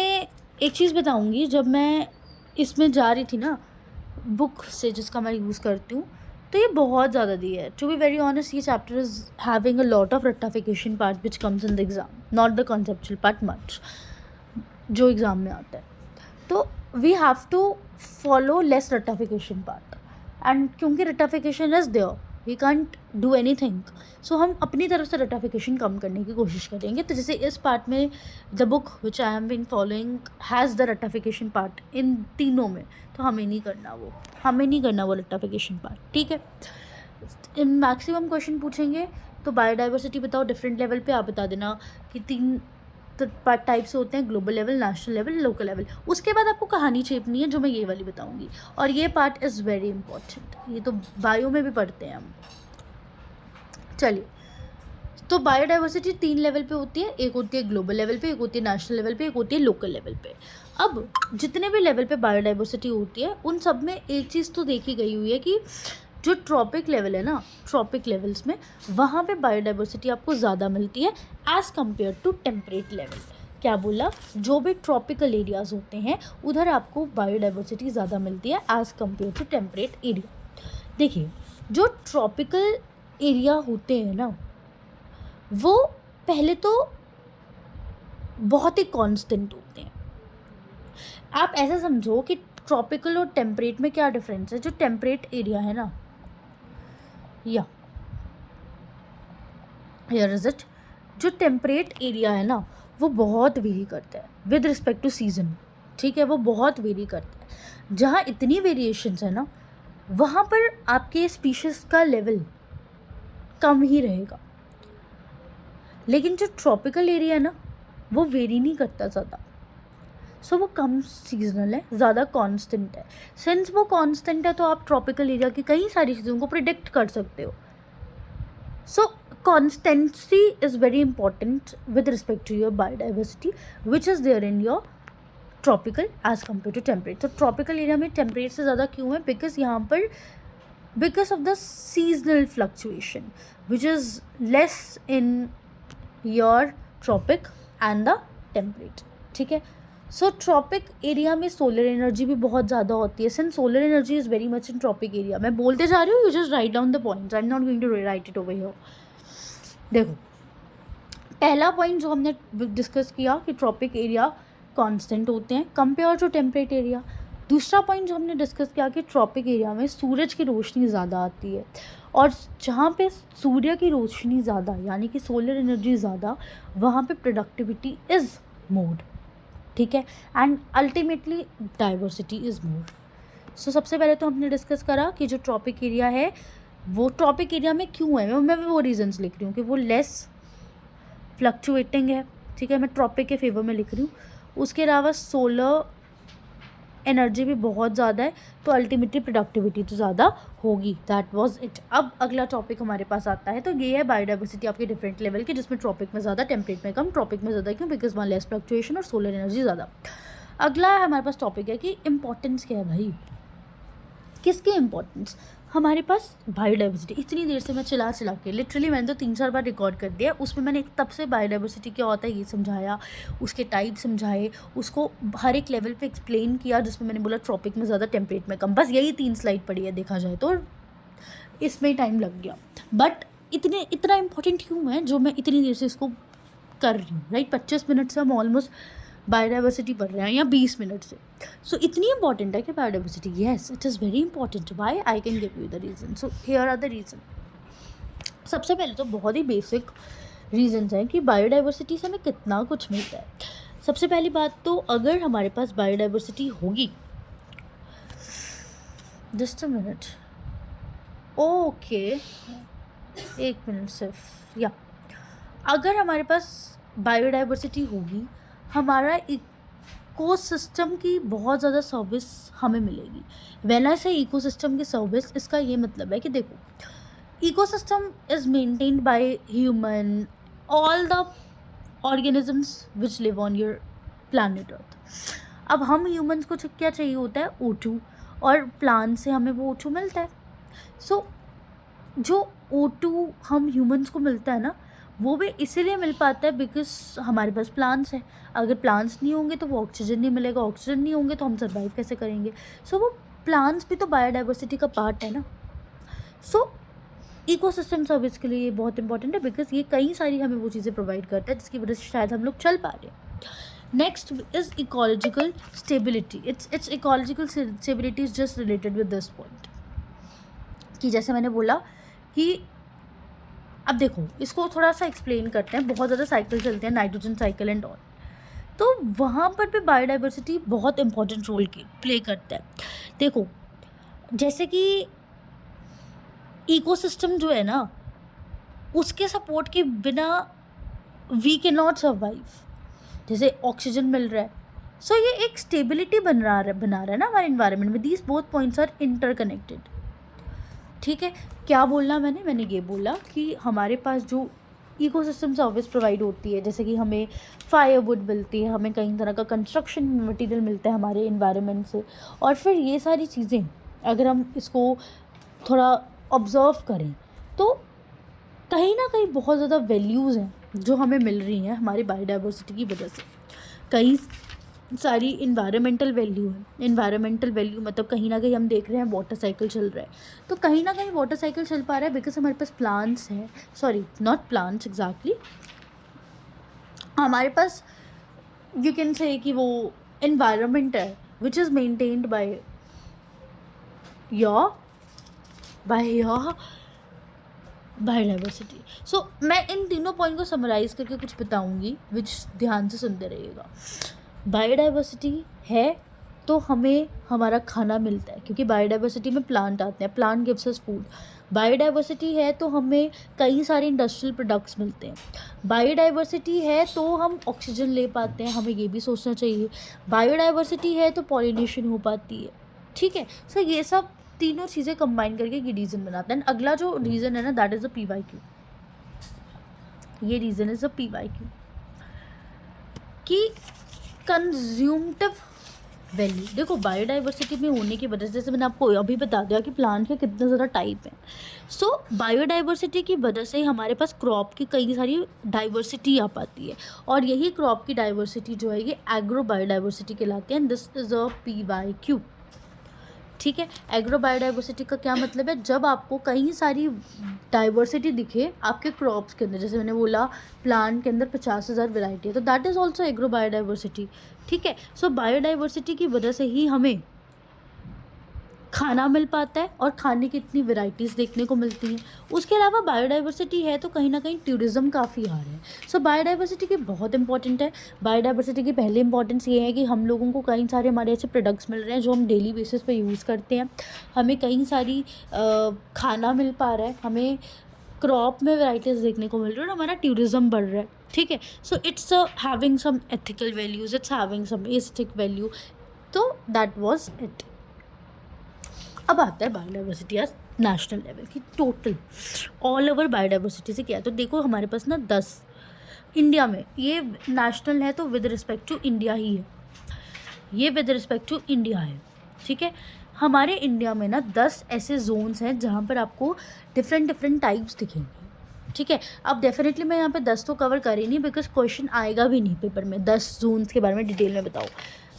एक चीज़ बताऊंगी, जब मैं इसमें जा रही थी ना बुक से जिसका मैं यूज़ करती हूँ, तो ये बहुत ज़्यादा दी है। टू बी वेरी ऑनेस्ट, ये chapter is having a lot of रट्टाफिकेशन part which comes in the exam, not the conceptual part much, जो एग्ज़ाम में आता है। तो we have to follow less रट्टाफिकेशन पार्ट, एंड क्योंकि रट्टाफिकेशन is there, we can't do anything. So हम अपनी तरफ से रट्टाफिकेशन कम करने की कोशिश करेंगे। तो जैसे इस पार्ट में the book which I am been following has the रट्टाफिकेशन पार्ट इन तीनों में, तो हमें नहीं करना वो रट्टाफिकेशन पार्ट, ठीक है। इन मैक्सिमम क्वेश्चन पूछेंगे तो बायोडाइवर्सिटी बताओ डिफरेंट लेवल पे आप बता देना कि 3 टाइप से होते हैं, global level, national level, local level. उसके बाद आपको कहानी छेपनी है जो मैं ये वाली बताऊंगी, और ये पार्ट इज़ वेरी इंपॉर्टेंट, ये तो बायो में भी पढ़ते हैं हम। चलिए, तो बायोडाइवर्सिटी 3 लेवल पे होती है, एक होती है ग्लोबल लेवल पे, एक होती है नेशनल लेवल पे, एक होती है लोकल लेवल पे। अब जितने भी लेवल पे बायोडाइवर्सिटी होती है उन सब में एक चीज़ तो देखी गई हुई है कि जो ट्रॉपिक लेवल है ना, ट्रॉपिक लेवल्स में वहाँ पे बायोडाइवर्सिटी आपको ज़्यादा मिलती है as compare to temperate level. क्या बोला? जो भी ट्रॉपिकल एरियाज़ होते हैं उधर आपको बायोडाइवर्सिटी ज़्यादा मिलती है as compare to temperate area. देखिए, जो ट्रॉपिकल एरिया होते हैं ना, वो पहले तो बहुत ही कांस्टेंट होते हैं। आप ऐसा समझो कि ट्रॉपिकल और टेम्परेट में क्या डिफरेंस है। जो टेम्परेट एरिया है ना, या हियर इज इट, जो टेम्परेट एरिया है ना वो बहुत वेरी करता है विद रिस्पेक्ट टू सीजन, ठीक है, वो बहुत वेरी करता है। जहाँ इतनी वेरिएशंस है ना, वहाँ पर आपके स्पीशीज़ का लेवल कम ही रहेगा। लेकिन जो ट्रॉपिकल एरिया है ना, वो वेरी नहीं करता ज़्यादा, सो वो कम सीजनल है, ज़्यादा कांस्टेंट है। सिंस वो कांस्टेंट है तो आप ट्रॉपिकल एरिया की कई सारी चीज़ों को प्रिडिक्ट कर सकते हो। सो constancy is very important with respect to your biodiversity which is there in your tropical as compared to temperate। तो tropical area में temperate से ज़्यादा क्यों है? because यहाँ पर because of the seasonal fluctuation which is less in your tropic and the temperate, ठीक है। सो ट्रॉपिक एरिया में सोलर एनर्जी भी बहुत ज़्यादा होती है, since solar energy is very much in tropic area. मैं बोलते जा रही हूँ, you just write down the points, I am not going to write it over here. देखो, पहला पॉइंट जो हमने डिस्कस किया कि ट्रॉपिक एरिया कांस्टेंट होते हैं कंपेयर टू टेम्परेट एरिया। दूसरा पॉइंट जो हमने डिस्कस किया कि ट्रॉपिक एरिया में सूरज की रोशनी ज़्यादा आती है, और जहाँ पे सूर्य की रोशनी ज़्यादा यानी कि सोलर एनर्जी ज़्यादा, वहाँ पे प्रोडक्टिविटी इज़ मोर, ठीक है, and ultimately diversity is more. So सबसे पहले तो हमने डिस्कस करा कि जो ट्रॉपिक एरिया है वो ट्रॉपिक एरिया में क्यों है, मैं वो रीजंस लिख रही हूँ कि वो लेस फ्लक्चुएटिंग है, ठीक है, मैं ट्रॉपिक के फेवर में लिख रही हूँ। उसके अलावा सोलर एनर्जी भी बहुत ज़्यादा है, तो अल्टीमेटली प्रोडक्टिविटी तो ज़्यादा होगी। That was it. अब अगला टॉपिक हमारे पास आता है, तो ये है बायोडाइवर्सिटी आपके डिफरेंट लेवल के, जिसमें ट्रॉपिक में ज़्यादा, टेम्परेट में कम। ट्रॉपिक में ज़्यादा क्यों? बिकॉज वहाँ लेस फ्लक्चुएशन और सोलर एनर्जी ज़्यादा। अगला हमारे पास टॉपिक है कि इम्पोर्टेंस क्या है भाई, किसकी इम्पोर्टेंस? हमारे पास बायोडाइवर्सिटी। इतनी देर से मैं चिल्ला के लिटरली मैंने तो 3-4 बार रिकॉर्ड कर दिया, उसमें मैंने तब से बायोडाइवर्सिटी क्या होता है ये समझाया, उसके टाइप समझाए, उसको हर एक लेवल पे एक्सप्लेन किया, जिसमें मैंने बोला ट्रॉपिक में ज़्यादा, टेम्परेट में कम। बस यही 3 स्लाइड पड़ी है देखा जाए तो, इसमें टाइम लग गया। बट इतना इम्पोर्टेंट क्यों है जो मैं इतनी देर से इसको कर रही हूँ, राइट? 25 मिनट से हम ऑलमोस्ट बायोडाइवर्सिटी पढ़ रहे हैं, या 20 मिनट से। सो इतनी इंपॉर्टेंट है कि biodiversity, yes it is very important. Why? I can give you the reason. So here are the reason. सबसे पहले तो बहुत ही बेसिक रीजंस हैं कि बायोडाइवर्सिटी से हमें कितना कुछ मिलता है। सबसे पहली बात तो, अगर हमारे पास बायोडाइवर्सिटी होगी, just a minute, okay, 1 minute सिर्फ, या अगर हमारे पास बायोडाइवर्सिटी होगी, हमारा इकोसिस्टम की बहुत ज़्यादा सर्विस हमें मिलेगी। व्हेन आई से इकोसिस्टम की सर्विस, इसका ये मतलब है कि देखो, ecosystem is maintained by human, all the organisms which live on your planet earth. अब हम ह्यूमंस को क्या चाहिए होता है? O2, और प्लांट से हमें वो O2 मिलता है। सो जो O2 हम ह्यूमंस को मिलता है ना, वो भी इसीलिए मिल पाता है बिकॉज हमारे पास प्लांट्स हैं। अगर प्लांट्स नहीं होंगे तो वो ऑक्सीजन नहीं मिलेगा, ऑक्सीजन नहीं होंगे तो हम सर्वाइव कैसे करेंगे? सो वो प्लांट्स भी तो बायोडाइवर्सिटी का पार्ट है ना। सो इकोसिस्टम सर्विस के लिए ये बहुत इंपॉर्टेंट है बिकॉज ये कई सारी हमें वो चीज़ें प्रोवाइड करता है जिसकी वजह से शायद हम लोग चल पा रहे हैं। Next is ecological stability. It's ecological stability is just related with this point, कि जैसे मैंने बोला कि अब देखो, इसको थोड़ा सा एक्सप्लेन करते हैं। बहुत ज़्यादा साइकिल चलते हैं, नाइट्रोजन साइकिल एंड ऑल, तो वहाँ पर भी बायोडाइवर्सिटी बहुत इंपॉर्टेंट रोल प्ले करता है। देखो, जैसे कि इकोसिस्टम जो है ना, उसके सपोर्ट के बिना वी कैन नॉट सर्वाइव। जैसे ऑक्सीजन मिल रहा है, सो ये एक स्टेबिलिटी बना रहा है ना हमारे इन्वायरमेंट में। These both points are interconnected. ठीक है, क्या बोलना मैंने ये बोला कि हमारे पास जो इकोसिस्टम सर्विस प्रोवाइड होती है, जैसे कि हमें फायरवुड मिलती है, हमें कई तरह का कंस्ट्रक्शन मटेरियल मिलता है हमारे इन्वायरमेंट से, और फिर ये सारी चीज़ें अगर हम इसको थोड़ा ऑब्ज़र्व करें तो कहीं ना कहीं बहुत ज़्यादा वैल्यूज़ हैं जो हमें मिल रही हैं हमारी बायोडाइवर्सिटी की वजह से। कई सारी इन्वायरमेंटल वैल्यू है। इन्वायरमेंटल वैल्यू मतलब कहीं ना कहीं हम देख रहे हैं वाटर साइकिल चल रहा है, तो कहीं ना कहीं वाटर साइकिल चल पा रहा है बिकॉज हमारे पास प्लांट्स हैं, सॉरी नॉट प्लांट्स एग्जैक्टली, हमारे पास यू कैन से कि वो इन्वायरमेंट है which is maintained by your biodiversity. So मैं इन तीनों पॉइंट को समराइज़ करके कुछ बताऊंगी विच ध्यान से सुनते रहिएगा। बायोडाइवर्सिटी है तो हमें हमारा खाना मिलता है, क्योंकि बायोडाइवर्सिटी में प्लांट आते हैं, plant gives us food. Biodiversity है तो हमें कई सारे इंडस्ट्रियल प्रोडक्ट्स मिलते हैं। बायोडाइवर्सिटी है तो हम ऑक्सीजन ले पाते हैं, हमें ये भी सोचना चाहिए। बायोडाइवर्सिटी है तो पॉलिनेशन हो पाती है। ठीक है, सो ये सब तीनों चीज़ें कंबाइन करके ये रीज़न बनाते हैं। अगला जो रीज़न है ना, दैट इज़ अ PYQ। ये रीज़न इज़ अ PYQ कि कंज्यूमटिव वैल्यू। देखो बायोडाइवर्सिटी में होने की वजह से, जैसे मैंने आपको अभी बता दिया कि प्लांट के कितने ज़्यादा टाइप हैं, सो बायोडाइवर्सिटी की वजह से हमारे पास क्रॉप की कई सारी डाइवर्सिटी आ पाती है, और यही क्रॉप की डाइवर्सिटी जो है ये एग्रो बायोडाइवर्सिटी कहलाती है। And this is a PYQ। ठीक है, एग्रो बायोडाइवर्सिटी का क्या मतलब है, जब आपको कई सारी डाइवर्सिटी दिखे आपके क्रॉप्स के अंदर, जैसे मैंने बोला प्लांट के अंदर 50,000 वैरायटी है, तो that is also agro biodiversity. ठीक है, सो बायोडाइवर्सिटी की वजह से ही हमें खाना मिल पाता है और खाने की इतनी वैरायटीज़ देखने को मिलती हैं। उसके अलावा बायोडाइवर्सिटी है तो कहीं ना कहीं टूरिज़्म काफ़ी आ रहा है। सो बायोडाइवर्सिटी की बहुत इंपॉर्टेंट है। बायोडाइवर्सिटी की पहली इंपॉर्टेंस ये है कि हम लोगों को कई सारे हमारे ऐसे प्रोडक्ट्स मिल रहे हैं जो हम डेली बेसिस पे यूज़ करते हैं, हमें कई सारी खाना मिल पा रहा है, हमें क्रॉप में वैराइटीज़ देखने को मिल रही है, और हमारा टूरिज़्म बढ़ रहा है। ठीक है, so it's having some ethical values, it's having some aesthetic value. तो दैट वाज इट। अब आता है बायोडाइवर्सिटी आज नेशनल लेवल की, टोटल ऑल ओवर बायोडाइवर्सिटी से क्या है। तो देखो हमारे पास ना 10 इंडिया में, ये नेशनल है तो विद रिस्पेक्ट टू इंडिया ही है, ये विद रिस्पेक्ट टू इंडिया है। ठीक है, हमारे इंडिया में ना 10 ऐसे जोन्स हैं जहाँ पर आपको डिफरेंट टाइप्स दिखेंगे। ठीक है, अब डेफिनेटली मैं यहाँ पे 10 तो कवर कर ही नहीं, बिकॉज क्वेश्चन आएगा भी नहीं पेपर में 10 जोन्स के बारे में डिटेल में बताओ।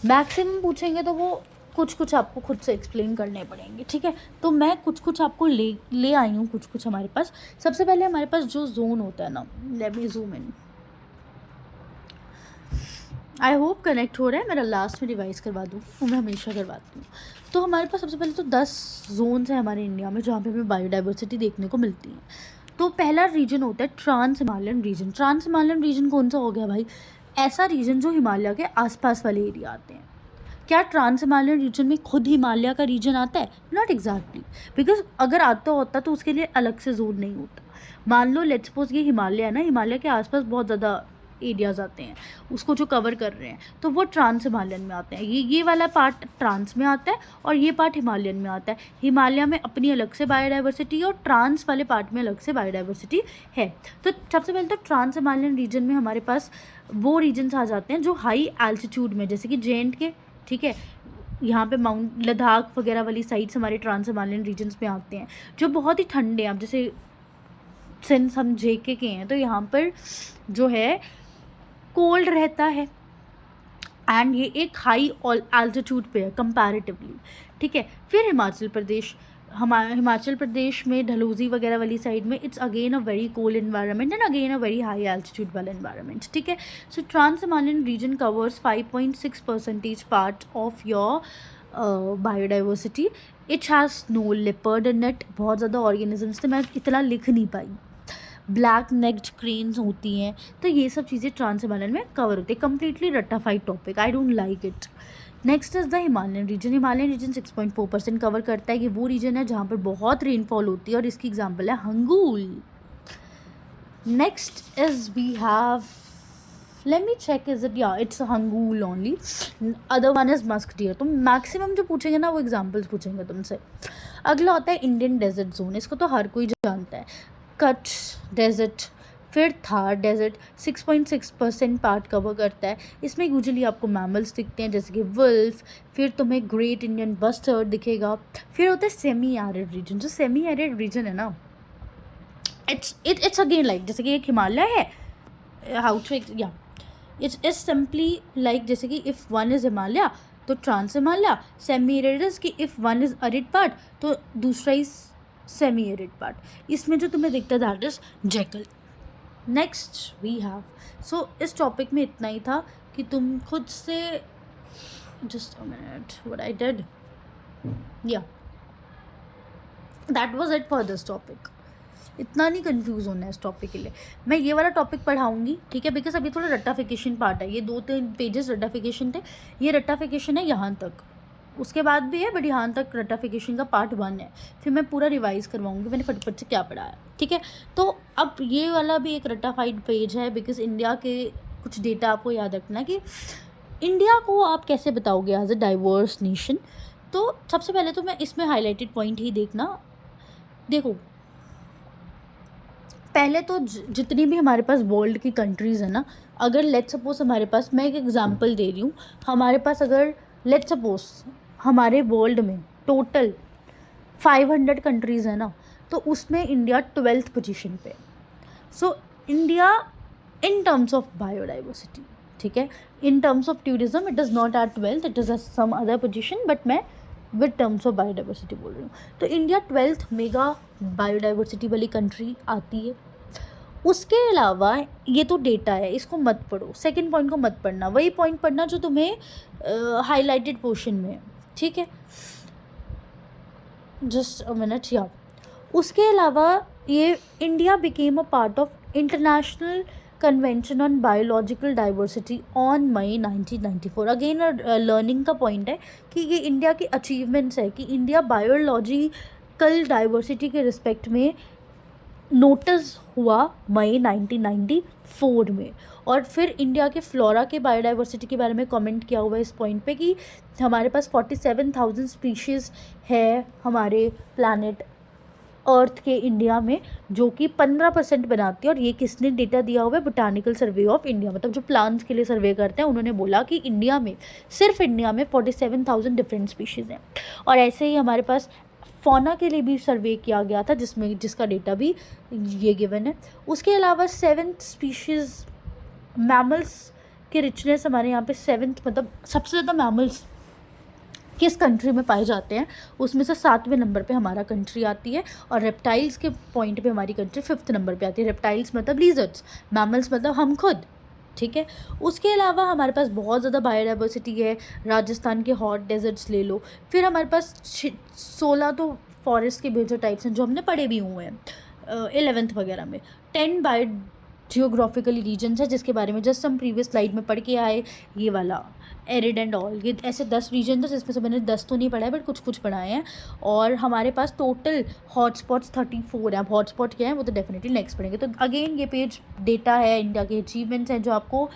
मैक्सिमम पूछेंगे तो वो कुछ आपको खुद से एक्सप्लेन करने पड़ेंगे। ठीक है, तो मैं कुछ आपको ले आई हूँ कुछ हमारे पास। सबसे पहले हमारे पास जो जोन होता है ना, let me zoom in, I hope connect हो रहा है, मेरा लास्ट में रिवाइज करवा दूँ, मैं हमेशा करवाती हूँ। तो हमारे पास सबसे पहले तो 10 जोन्स हैं हमारे इंडिया में जहाँ पे हमें बायोडाइवर्सिटी देखने को मिलती है। तो पहला रीजन होता है trans Himalayan region. Trans Himalayan region कौन सा हो गया भाई, ऐसा रीजन जो हिमालय के आसपास वाले एरिया आते हैं। क्या ट्रांस हिमालयन रीजन में खुद हिमालय का रीजन आता है? नॉट एग्जैक्टली, बिकॉज अगर आता होता तो उसके लिए अलग से जोन नहीं होता। मान लो लेट्स सपोज ये हिमालय है ना, हिमालय के आसपास बहुत ज़्यादा एरियाज आते हैं उसको जो कवर कर रहे हैं, तो वो ट्रांस हिमालयन में आते हैं। ये वाला पार्ट ट्रांस में आता है और ये पार्ट हिमालयन में आता है। हिमालय में अपनी अलग से बायोडाइवर्सिटी और ट्रांस वाले पार्ट में अलग से बायोडाइवर्सिटी है। तो सबसे पहले तो ट्रांस हिमालयन रीजन में हमारे पास वो रीजन्स आ जाते हैं जो हाई एल्टीट्यूड में, जैसे कि JNK, ठीक है, यहाँ पे माउंट लद्दाख वगैरह वाली साइड्स हमारे ट्रांस हिमालयन रीजन्स में आते हैं, जो बहुत ही ठंडे हैं। अब जैसे सिंस हम JK के हैं तो यहाँ पर जो है कोल्ड रहता है, एंड ये एक हाई एल्टीट्यूड पे है कंपैरेटिवली। ठीक है, फिर हिमाचल प्रदेश, हिमाचल प्रदेश में ढलौजी वगैरह वाली साइड में it's again a very cold environment and again a very high altitude वाला एनवायरनमेंट। ठीक है, so trans Himalayan region covers 5.6% part of your biodiversity. It has snow leopard in it, बहुत ज़्यादा ऑर्गेनिजम्स थे, मैं इतना लिख नहीं पाई। ब्लैक नेक्ड क्रेन्स होती हैं, तो ये सब चीज़ें ट्रांस हिमालयन में कवर होती है। कम्प्लीटली रट्टाफाइड topic, I don't like it. Next is the Himalayan region. Himalayan region 6.4% cover करता है। ये वो रीजन है जहाँ पर बहुत रेनफॉल होती है और इसकी एग्जांपल है hangul. Next is we have, let me check, is it, yeah, it's Hangul only. Other one is musk deer. तो मैक्सिमम जो पूछेंगे ना वो एग्जाम्पल्स पूछेंगे तुमसे. अगला होता है इंडियन डेजर्ट जोन. इसको तो हर कोई जानता है. कच्छ डेजर्ट, फिर थार डेजर्ट 6.6% पार्ट कवर करता है. इसमें यूजुअली आपको मैमल्स दिखते हैं जैसे कि वुल्फ, फिर तुम्हें ग्रेट इंडियन बस्टर्ड दिखेगा. फिर होता है सेमी एरिड रीजन. जो सेमी एरिड रीजन है ना, it's again like जैसे कि एक हिमालय है, हाउ टू, या इट्स इज सिंपली लाइक जैसे कि इफ़ वन इज़ हिमालय तो trans Himalaya. Semi arid is कि if one is arid part तो दूसरा इज सेमी एरिड पार्ट. इसमें जो तुम्हें दिखता है that is jackal. Next we have, so इस टॉपिक में इतना ही था कि तुम खुद से, just a minute, what I did, या that was it for this topic. इतना नहीं कंफ्यूज होना है इस टॉपिक के लिए. मैं ये वाला टॉपिक पढ़ाऊंगी, ठीक है, बिकॉज अभी थोड़ा रट्टाफिकेशन पार्ट है. ये 2-3 पेजेस रट्टाफिकेशन थे. ये रट्टाफिकेशन है यहाँ तक, उसके बाद भी है, बट यहाँ तक रट्टाफिकेशन का पार्ट 1 है. फिर मैं पूरा रिवाइज़ करवाऊँगी मैंने फटाफट से क्या पढ़ा है, ठीक है. तो अब ये वाला भी एक रट्टाफाइड पेज है, बिकॉज इंडिया के कुछ डेटा आपको याद रखना कि इंडिया को आप कैसे बताओगे एज अ डाइवर्स नेशन. तो सबसे पहले तो मैं इसमें हाईलाइटेड पॉइंट ही देखना. देखो, पहले तो जितनी भी हमारे पास वर्ल्ड की कंट्रीज़ है ना, अगर लेट्स सपोज हमारे पास, मैं एक एग्जांपल दे रही हूँ, हमारे पास अगर लेट्स सपोज हमारे वर्ल्ड में टोटल 500 कंट्रीज़ है ना, तो उसमें इंडिया 12th पोजीशन पे. So India in terms of biodiversity, ठीक है, in terms of tourism it is not at 12th, it is at some other position, but मैं विद टर्म्स ऑफ बायोडाइवर्सिटी बोल रही हूँ. तो इंडिया 12th मेगा बायोडाइवर्सिटी वाली country आती है. उसके अलावा ये तो डेटा है, इसको मत पढ़ो, सेकंड पॉइंट को मत पढ़ना, वही पॉइंट पढ़ना जो तुम्हें हाईलाइटेड पोर्शन में है, ठीक है. Just a minute. या उसके अलावा ये India became a part of international convention on biological diversity on May 1994. Again learning का पॉइंट है कि ये इंडिया की अचीवमेंट्स है कि इंडिया बायोलॉजिकल डाइवर्सिटी के रिस्पेक्ट में नोटिस हुआ मई 1994 में. और फिर इंडिया के फ्लोरा के बायोडाइवर्सिटी के बारे में कमेंट किया हुआ है इस पॉइंट पे कि हमारे पास 47,000 स्पीशीज़ है हमारे प्लानट अर्थ के इंडिया में, जो कि 15% बनाती है. और ये किसने डेटा दिया हुआ है? बोटानिकल सर्वे ऑफ इंडिया, मतलब जो प्लांट्स के लिए सर्वे करते हैं, उन्होंने बोला कि इंडिया में, सिर्फ इंडिया में 47,000 डिफरेंट स्पीशीज़ हैं. और ऐसे ही हमारे पास फौना के लिए भी सर्वे किया गया था जिसका डेटा भी ये गिवन है. उसके अलावा 7th स्पीशीज़ मैमल्स के रिचनेस हमारे यहाँ पे 7th, मतलब सबसे ज़्यादा मैमल्स किस कंट्री में पाए जाते हैं, उसमें से 7वें नंबर पे हमारा कंट्री आती है. और रेप्टाइल्स के पॉइंट पे हमारी कंट्री 5th नंबर पे आती है. रेप्टाइल्स मतलब लिजर्ड्स, मैमल्स मतलब हम खुद, ठीक है. उसके अलावा हमारे पास बहुत ज़्यादा बायोडाइवर्सिटी है. राजस्थान के हॉट डेजर्ट्स ले लो. फिर हमारे पास 16 तो फॉरेस्ट के मेजर टाइप्स हैं जो हमने पढ़े भी हुए हैं 11th वगैरह में. 10 बायो जियोग्राफिकली रीजन्स है जिसके बारे में जस्ट हम प्रीवियस स्लाइड में पढ़ के आए. ये वाला एरिड एंड ऑल, ये ऐसे 10 रीजन थे जिसमें से मैंने 10 तो नहीं पढ़ा है बट कुछ पढ़ाए हैं. और हमारे पास टोटल हॉटस्पॉट्स 34 हैं. अब हॉटस्पॉट क्या है वो तो डेफिनेटली नेक्स्ट पढ़ेंगे. तो अगेन ये पेज डेटा है, इंडिया के अचीवमेंट्स हैं जो आपको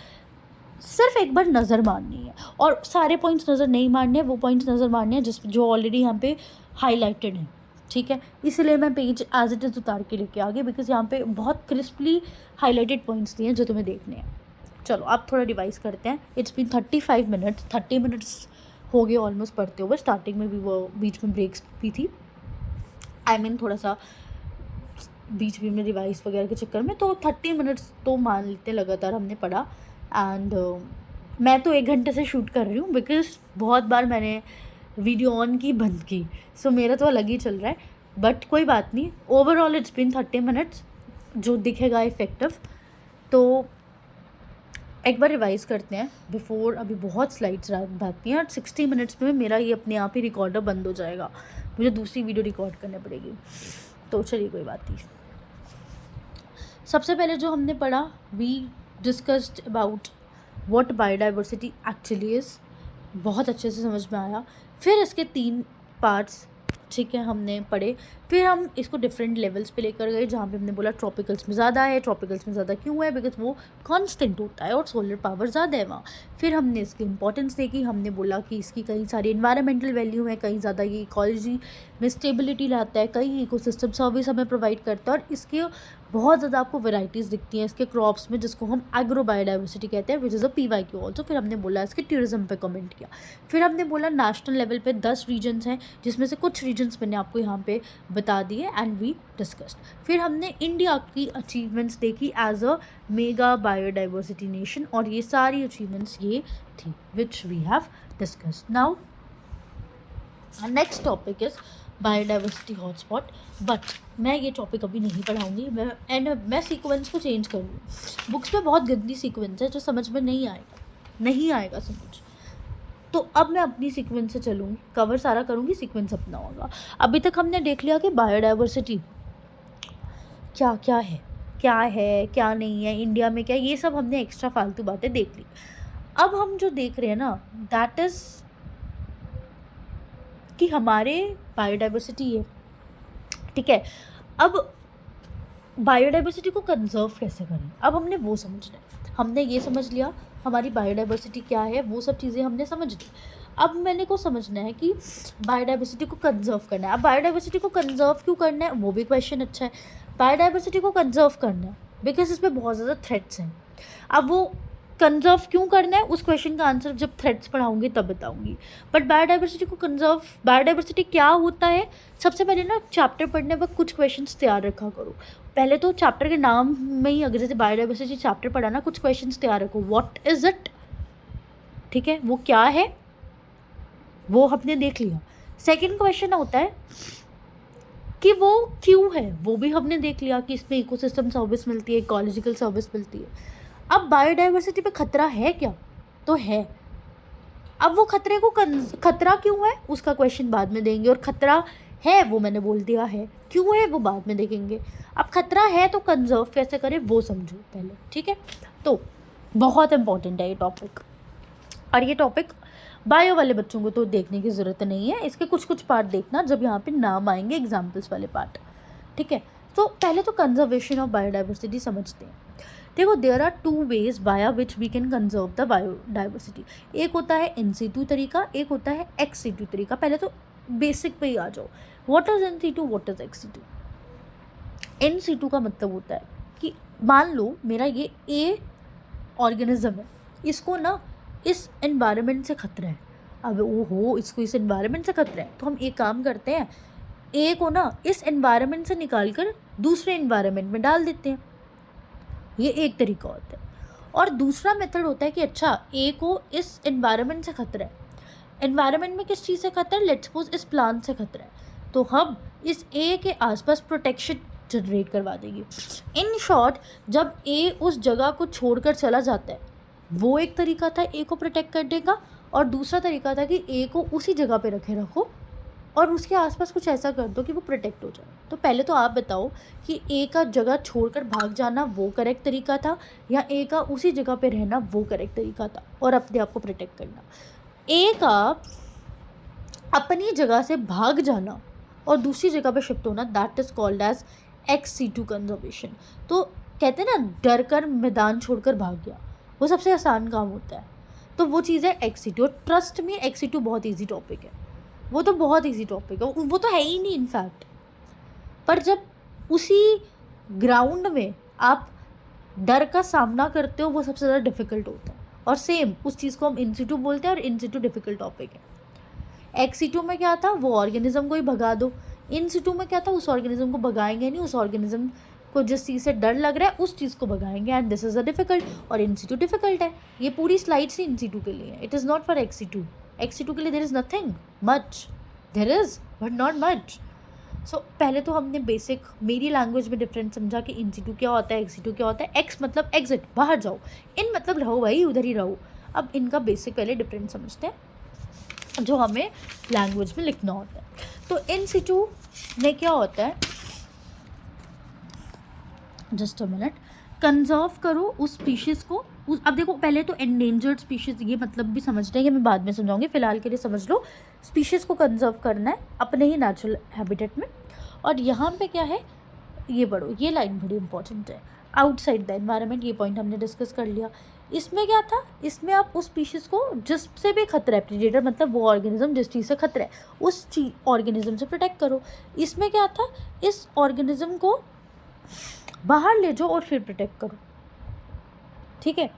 सिर्फ एक बार नज़र मारनी है. और सारे पॉइंट्स नज़र नहीं मारने हैं, वो पॉइंट्स नज़र मारने हैं जो ऑलरेडी यहाँ पे हाईलाइटेड हैं, ठीक है. इसलिए मैं पेज एज इट इज़ उतार के लेके आ गई बिकॉज यहाँ पे बहुत क्रिस्पली हाईलाइटेड पॉइंट्स दिए हैं जो तुम्हें देखने हैं. चलो आप थोड़ा रिवाइज करते हैं. इट्स बीन 35 मिनट्स, 30 मिनट्स हो गए ऑलमोस्ट पढ़ते हुए. स्टार्टिंग में भी वो बीच में ब्रेक्स भी थी, आई मीन थोड़ा सा बीच में रिवाइज वगैरह के चक्कर में. तो 30 मिनट्स तो मान लेते लगातार हमने पढ़ा. एंड मैं तो 1 घंटे से शूट कर रही हूँ बिकॉज बहुत बार मैंने वीडियो ऑन की बंद की. सो मेरा तो अलग ही चल रहा है बट कोई बात नहीं. ओवरऑल इट्स बीन 30 मिनट्स जो दिखेगा इफेक्टिव. तो एक बार रिवाइज़ करते हैं बिफोर, अभी बहुत स्लाइड्स बाकी हैं और 60 मिनट्स में मेरा ये अपने आप ही रिकॉर्डर बंद हो जाएगा, मुझे दूसरी वीडियो रिकॉर्ड करनी पड़ेगी. तो चलिए कोई बात नहीं. सबसे पहले जो हमने पढ़ा, we discussed about what biodiversity actually is, बहुत अच्छे से समझ में आया. फिर इसके 3 पार्ट्स ठीक है, हमने पढ़े। फिर हम इसको डिफरेंट लेवल्स पे लेकर गए, जहाँ पे हमने बोला ट्रॉपिकल्स में ज़्यादा है। ट्रॉपिकल्स में ज़्यादा क्यों है? बिकॉज वो कांस्टेंट होता है और सोलर पावर ज़्यादा है वहाँ। फिर हमने इसकी इंपॉर्टेंस देखी, हमने बोला कि इसकी कई सारी इन्वायरमेंटल वैल्यू है, कई ज़्यादा ये इकोलॉजी में स्टेबिलिटी लाता है, कई इकोसिस्टम सर्विस हमें प्रोवाइड करता है, और इसके बहुत ज़्यादा आपको वैरायटीज़ दिखती हैं इसके क्रॉप्स में, जिसको हम एग्रो बायोडाइवर्सिटी कहते हैं, which is a PYQ also. फिर हमने बोला इसके टूरिज्म पे कमेंट किया। फिर हमने बोला नेशनल लेवल पे 10 रीजन्स हैं, जिसमें से कुछ रीजन्स मैंने आपको यहाँ पे बता दिए एंड वी डिस्कस्ड। फिर हमने इंडिया की अचीवमेंट्स देखी as a mega biodiversity nation, और ये सारी अचीवमेंट्स ये थी which we have discussed. Now next topic is biodiversity hotspot, but मैं ये टॉपिक अभी नहीं पढ़ाऊँगी। मैं सीक्वेंस को चेंज करूँगी। बुक्स में बहुत गंदी सीक्वेंस है जो समझ में नहीं आएगा समझ। तो अब मैं अपनी सीक्वेंस से चलूँगी, कवर सारा करूँगी, सीक्वेंस अपना होगा। अभी तक हमने देख लिया कि बायोडाइवर्सिटी क्या क्या है, क्या नहीं है, इंडिया में क्या, ये सब हमने एक्स्ट्रा फालतू बातें देख ली। अब हम जो देख रहे हैं ना, दैट इज़ कि हमारे बायोडाइवर्सिटी है, ठीक है। अब बायोडाइवर्सिटी को कंजर्व कैसे करें, अब हमने वो समझना है। हमने ये समझ लिया हमारी बायोडाइवर्सिटी क्या है, वो सब चीज़ें हमने समझ ली। अब मैंने को समझना है कि बायोडाइवर्सिटी को कंजर्व करना है। अब बायोडाइवर्सिटी को कंजर्व क्यों करना है, वो भी क्वेश्चन अच्छा है। बायोडाइवर्सिटी को कंजर्व करना है बिकॉज इसमें बहुत ज़्यादा थ्रेट्स हैं। अब वो कंजर्व क्यों करना है, उस क्वेश्चन का आंसर जब थ्रेट्स पढ़ाऊंगी तब बताऊंगी। बट बायोडाइवर्सिटी को कंजर्व, बायोडाइवर्सिटी क्या होता है, सबसे पहले ना चैप्टर पढ़ने वक्त कुछ क्वेश्चंस तैयार रखा करो। पहले तो चैप्टर के नाम में ही, अगर जैसे बायोडाइवर्सिटी चैप्टर पढ़ा ना, कुछ क्वेश्चंस तैयार रखो। व्हाट इज़ इट, ठीक है, वो क्या है, वो हमने देख लिया। सेकेंड क्वेश्चन होता है कि वो क्यों है, वो भी हमने देख लिया कि इसमें इकोसिस्टम सर्विस मिलती है, इकोलॉजिकल सर्विस मिलती है। अब बायोडाइवर्सिटी पे खतरा है क्या, तो है। अब वो खतरे को खतरा क्यों है उसका क्वेश्चन बाद में देंगे, और खतरा है वो मैंने बोल दिया है, क्यों है वो बाद में देखेंगे। अब खतरा है तो कंजर्व कैसे करें वो समझो पहले, ठीक है। तो बहुत इंपॉर्टेंट है ये टॉपिक, और ये टॉपिक बायो वाले बच्चों को तो देखने की ज़रूरत नहीं है, इसके कुछ कुछ पार्ट देखना जब यहाँ पे नाम आएंगे एग्जाम्पल्स वाले पार्ट, ठीक है। तो पहले तो कंजर्वेशन ऑफ बायोडाइवर्सिटी समझते हैं। देखो, there are 2 ways via which we can conserve the biodiversity. एक होता है इन सीटू तरीका, एक होता है एक्स सीटू तरीका। पहले तो बेसिक पे ही आ जाओ, what is in situ, what is ex situ. In situ का मतलब होता है कि मान लो मेरा ये ए ऑर्गेनिज्म है, इसको ना इस एनवायरनमेंट से खतरा है। अब ओहो, इसको इस एनवायरनमेंट से खतरा है, तो हम एक काम करते हैं, ए को ना इस एनवायरनमेंट से निकाल कर दूसरे एनवायरनमेंट में डाल देते हैं। ये एक तरीका होता है। और दूसरा मेथड होता है कि अच्छा, ए को इस एनवायरनमेंट से खतरा है। एनवायरनमेंट में किस चीज़ से खतरा है, लेट्स सपोज इस प्लांट से खतरा है, तो हम इस ए के आसपास प्रोटेक्शन जनरेट करवा देंगे। इन शॉर्ट, जब ए उस जगह को छोड़कर चला जाता है, वो एक तरीका था ए को प्रोटेक्ट करने का, और दूसरा तरीका था कि ए को उसी जगह पे रखो और उसके आसपास कुछ ऐसा कर दो कि वो प्रोटेक्ट हो जाए। तो पहले तो आप बताओ कि ए का जगह छोड़कर भाग जाना वो करेक्ट तरीका था, या ए का उसी जगह पे रहना वो करेक्ट तरीका था और अपने आप को प्रोटेक्ट करना। ए का अपनी जगह से भाग जाना और दूसरी जगह पे शिफ्ट होना, that is called as ex situ conservation. तो कहते हैं ना, डर कर मैदान छोड़कर भाग गया, वो सबसे आसान काम होता है। तो वो चीज़ है एक्स सीटू। और ट्रस्ट में एक्स सीटू बहुत ईजी टॉपिक है, वो तो बहुत इजी टॉपिक है, वो तो है ही नहीं इनफैक्ट। पर जब उसी ग्राउंड में आप डर का सामना करते हो, वो सबसे ज़्यादा डिफ़िकल्ट होता है। और सेम उस चीज़ को हम इन सीटू बोलते हैं, और इन सीटू डिफ़िकल्ट टॉपिक है। एक्स सीटू में क्या था, वो ऑर्गेनिज्म को ही भगा दो। इन सीटू में क्या था, उस ऑर्गेनिज्म को भगाएंगे नहीं, उस ऑर्गेनिज्म को जिस चीज़ से डर लग रहा है उस चीज़ को भगाएंगे, and this is a difficult. और इन सीटू डिफ़िकल्ट है। ये पूरी स्लाइड्स ही इन सीटू के लिए, it is not for ex situ. Ex situ के लिए there is nothing much, there is but not much. So पहले तो हमने बेसिक मेरी लैंग्वेज में डिफरेंस समझा कि इन सीटू क्या होता है, एक्स सीटू क्या होता है। एक्स मतलब एग्जिट, बाहर जाओ, इन मतलब रहो भाई, उधर ही रहो। अब इनका बेसिक पहले डिफरेंस समझते हैं जो हमें लैंग्वेज में लिखना होता है। तो इन सीटू में क्या होता है, जस्ट अ मिनट, कंजर्व करो उस स्पीशीज़ को अब देखो पहले तो एंडेंजर्ड स्पीशीज़ ये मतलब भी समझते हैं कि मैं बाद में समझाऊंगी, फ़िलहाल के लिए समझ लो स्पीशीज़ को कंजर्व करना है अपने ही नेचुरल हैबिटेट में। और यहाँ पे क्या है, ये पढ़ो, ये लाइन बड़ी इंपॉर्टेंट है, आउटसाइड द एनवायरनमेंट, ये पॉइंट हमने डिस्कस कर लिया। इसमें क्या था, इसमें आप उस स्पीशीज़ को जिससे भी खतरा है, प्रेडेटर मतलब वो ऑर्गेनिज्म जिस चीज़ से खतरा है उस ऑर्गेनिज्म से प्रोटेक्ट करो। इसमें क्या था, इस ऑर्गेनिज्म को बाहर ले जाओ और फिर प्रोटेक्ट करो, ठीक है।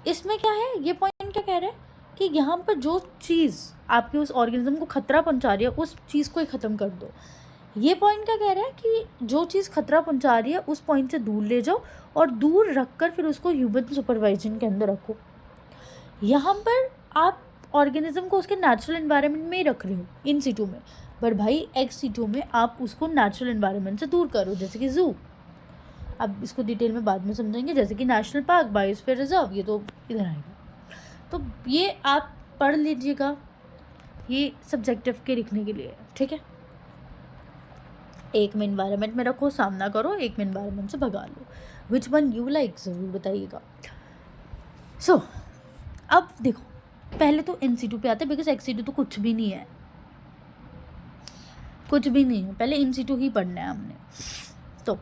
इसमें क्या है, ये पॉइंट क्या कह रहा है कि यहाँ पर जो चीज़ आपके उस ऑर्गेनिज्म को खतरा पहुँचा रही है उस चीज़ को ही ख़त्म कर दो। ये पॉइंट क्या कह रहा है कि जो चीज़ खतरा पहुँचा रही है उस पॉइंट से दूर ले जाओ और दूर रख कर फिर उसको ह्यूमन सुपरवाइजन के अंदर रखो। यहाँ पर आप ऑर्गेनिज्म को उसके नेचुरल एनवायरनमेंट में ही रख रहे हो इन सीटू में, पर भाई एक्स सीटू में आप उसको नेचुरल एनवायरनमेंट से दूर करो, जैसे कि ज़ू। अब इसको डिटेल में बाद में समझेंगे, जैसे कि नेशनल पार्क, बायोस्फीयर रिजर्व, ये तो इधर आएगा। तो ये आप पढ़ लीजिएगा, ये सब्जेक्टिव के लिखने के लिए है, ठीक है। एक में एनवायरनमेंट में रखो, सामना करो, एक में एनवायरनमेंट से भगा लो, विच वन यू लाइक ज़रूर बताइएगा। सो अब देखो, पहले तो NC2 पे आते हैं, बिकॉज XC2 तो कुछ भी नहीं है, कुछ भी नहीं है, पहले NC2 ही पढ़ना है हमने। तो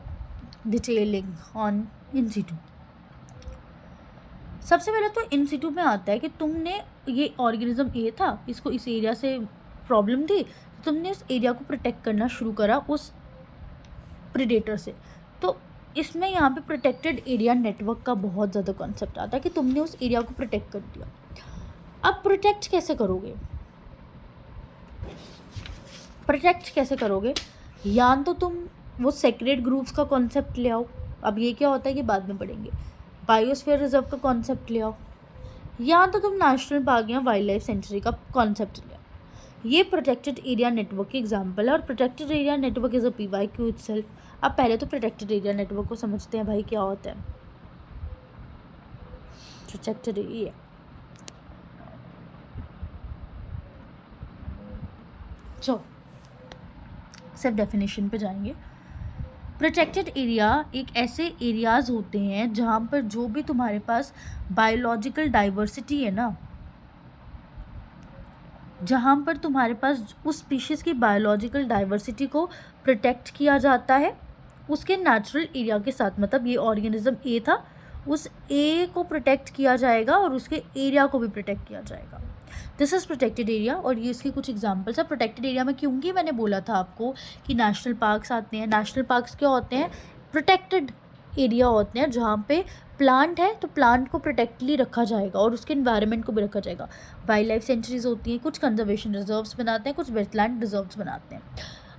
डिटेलिंग ऑन NC2, सबसे पहले तो NC2 में आता है कि तुमने ये ऑर्गेनिज्म ए था, इसको इस एरिया से प्रॉब्लम थी, तुमने उस एरिया को प्रोटेक्ट करना शुरू करा उस प्रेडेटर से। तो इसमें यहाँ पे प्रोटेक्टेड एरिया नेटवर्क का बहुत ज़्यादा कॉन्सेप्ट आता है कि तुमने उस एरिया को प्रोटेक्ट कर दिया। अब प्रोटेक्ट कैसे करोगे, प्रोटेक्ट कैसे करोगे, या तो तुम वो सेक्रेड ग्रुव्स का कॉन्सेप्ट ले आओ, अब ये क्या होता है ये बाद में पढ़ेंगे, बायोस्फीयर रिजर्व का कॉन्सेप्ट ले आओ, या तो तुम नेशनल पार्क या वाइल्ड लाइफ सेंचुरी का कॉन्सेप्ट ले आओ। ये प्रोटेक्टेड एरिया नेटवर्क की एग्जांपल है, और protected area network is a PYQ itself. अब पहले तो प्रोटेक्टेड एरिया नेटवर्क को समझते हैं भाई क्या होता है। प्रोटेक्टेड एरिया, चलो सिर्फ डेफिनेशन पे जाएंगे। प्रोटेक्टेड एरिया एक ऐसे एरियाज़ होते हैं जहाँ पर जो भी तुम्हारे पास बायोलॉजिकल डाइवर्सिटी है ना, जहाँ पर तुम्हारे पास उस स्पीशीज़ की बायोलॉजिकल डाइवर्सिटी को प्रोटेक्ट किया जाता है उसके नेचुरल एरिया के साथ, मतलब ये ऑर्गेनिज्म ए था, उस ए को प्रोटेक्ट किया जाएगा और उसके एरिया को भी प्रोटेक्ट किया जाएगा। दिस इज़ प्रोटेक्टेड एरिया, और ये इसकी कुछ एग्जांपल्स है प्रोटेक्टेड एरिया में। क्योंकि मैंने बोला था आपको कि नेशनल पार्क्स आते हैं, नेशनल पार्क्स क्या होते हैं, प्रोटेक्टेड एरिया होते हैं जहाँ पे प्लांट है तो प्लांट को प्रोटेक्टली रखा जाएगा और उसके इन्वायरमेंट को भी रखा जाएगा। वाइल्ड लाइफ सेंचुरीज होती हैं, कुछ कंजर्वेशन रिजर्व्स बनाते हैं, कुछ वेटलैंड रिजर्व्स बनाते हैं।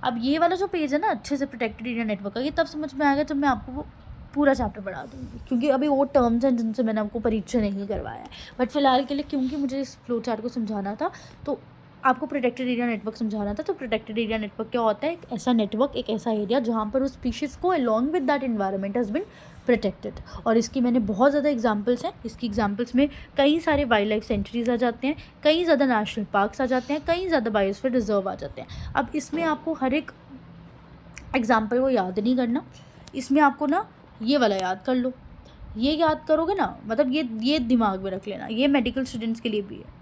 अब ये वाला जो पेज है ना अच्छे से प्रोटेक्टेड एरिया नेटवर्क का, ये तब समझ में आएगा जब मैं आपको वो पूरा चैप्टर पढ़ा दूँगी, क्योंकि अभी वो टर्म्स हैं जिनसे मैंने आपको परिचय नहीं करवाया है। बट फिलहाल के लिए क्योंकि मुझे इस फ्लो चार्ट को समझाना था तो आपको प्रोटेक्टेड एरिया नेटवर्क समझाना था। तो प्रोटेक्टेड एरिया नेटवर्क क्या होता है, एक ऐसा नेटवर्क, एक ऐसा एरिया जहाँ पर उस स्पीशीज़ को along with that environment has been protected. और इसकी मैंने बहुत ज़्यादा एग्जांपल्स हैं, इसकी एग्जांपल्स में कई सारे वाइल्ड लाइफ सेंचुरीज आ जाते हैं, कई ज़्यादा नेशनल पार्क्स आ जाते हैं, कई ज़्यादा बायोस्फीयर रिजर्व आ जाते हैं। अब इसमें आपको हर एक एग्जाम्पल को याद नहीं करना, इसमें आपको ना ये वाला याद कर लो, ये याद करोगे ना, मतलब ये दिमाग में रख लेना, ये मेडिकल स्टूडेंट्स के लिए भी है,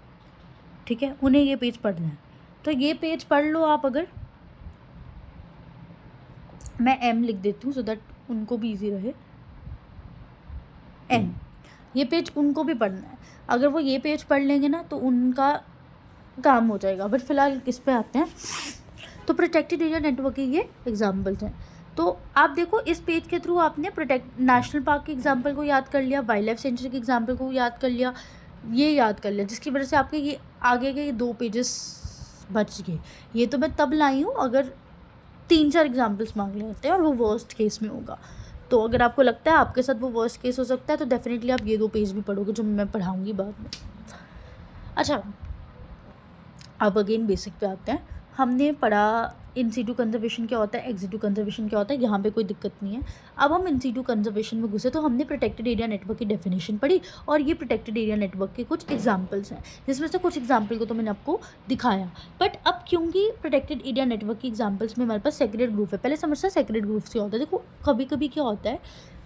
ठीक है, उन्हें ये पेज पढ़ना है। तो ये पेज पढ़ लो आप, अगर मैं M लिख देती हूँ सो दैट उनको भी इजी रहे, M, ये पेज उनको भी पढ़ना है। अगर वो ये पेज पढ़ लेंगे ना तो उनका काम हो जाएगा। बट फिलहाल किस पे आते हैं, तो प्रोटेक्टेड एरिया नेटवर्क के ये एग्जाम्पल्स हैं। तो आप देखो इस पेज के थ्रू आपने नेशनल पार्क के एग्जाम्पल को याद कर लिया, वाइल्ड लाइफ सेंचुरी के एग्जाम्पल को याद कर लिया, ये याद कर लिया, जिसकी वजह से आपके ये आगे के 2 पेजेस बच गए। ये तो मैं तब लाई हूँ अगर 3-4 एग्जाम्पल्स मांग लेते हैं और वो वर्स्ट केस में होगा। तो अगर आपको लगता है आपके साथ वो वर्स्ट केस हो सकता है तो डेफिनेटली आप ये 2 पेज भी पढ़ोगे जो मैं पढ़ाऊँगी बाद में। अच्छा, अब अगेन बेसिक पे आते हैं। हमने पढ़ा इन सीटू कंजर्वेशन क्या होता है, एक्सिटू कंजर्वेशन क्या होता है, यहाँ पे कोई दिक्कत नहीं है। अब हम इन सीटू कंजर्वेशन में घुसे तो हमने प्रोटेक्टेड एरिया नेटवर्क की डेफिनेशन पढ़ी और ये प्रोटेक्टेड एरिया नेटवर्क के कुछ एग्जांपल्स हैं, जिसमें से कुछ एग्जांपल को तो मैंने आपको दिखाया। बट अब क्योंकि प्रोटेक्टेड एरिया नेटवर्क की एग्जाम्पल्स में हमारे पास सेक्रेड ग्रुप है, पहले समझता है सेक्रेड ग्रुप से होता है। देखो कभी कभी क्या होता है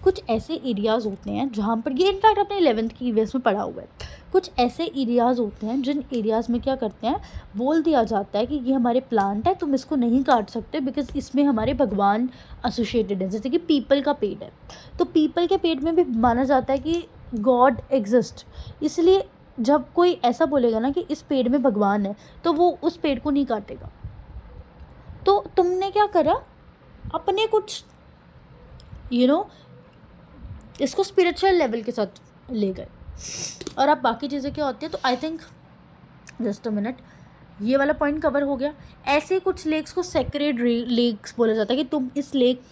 कुछ ऐसे एरियाज़ होते हैं जहाँ पर, ये इनफैक्ट अपने 11th की ईवीएस में पढ़ा हुआ है, कुछ ऐसे एरियाज़ होते हैं जिन एरियाज़ में क्या करते हैं, बोल दिया जाता है कि ये हमारे प्लांट है, तुम इसको नहीं काट सकते बिकॉज इसमें हमारे भगवान एसोसिएटेड है। जैसे कि पीपल का पेड़ है, तो पीपल के पेड़ में भी माना जाता है कि गॉड एग्जिस्ट, इसलिए जब कोई ऐसा बोलेगा ना कि इस पेड़ में भगवान है, तो वो उस पेड़ को नहीं काटेगा। तो तुमने क्या करा, अपने कुछ इसको स्पिरिचुअल लेवल के साथ ले गए। और अब बाकी चीज़ें क्या होती है, तो I think just a minute, ये वाला पॉइंट कवर हो गया। ऐसे कुछ लेक्स को सेक्रेड लेक्स बोला जाता है कि तुम इस लेक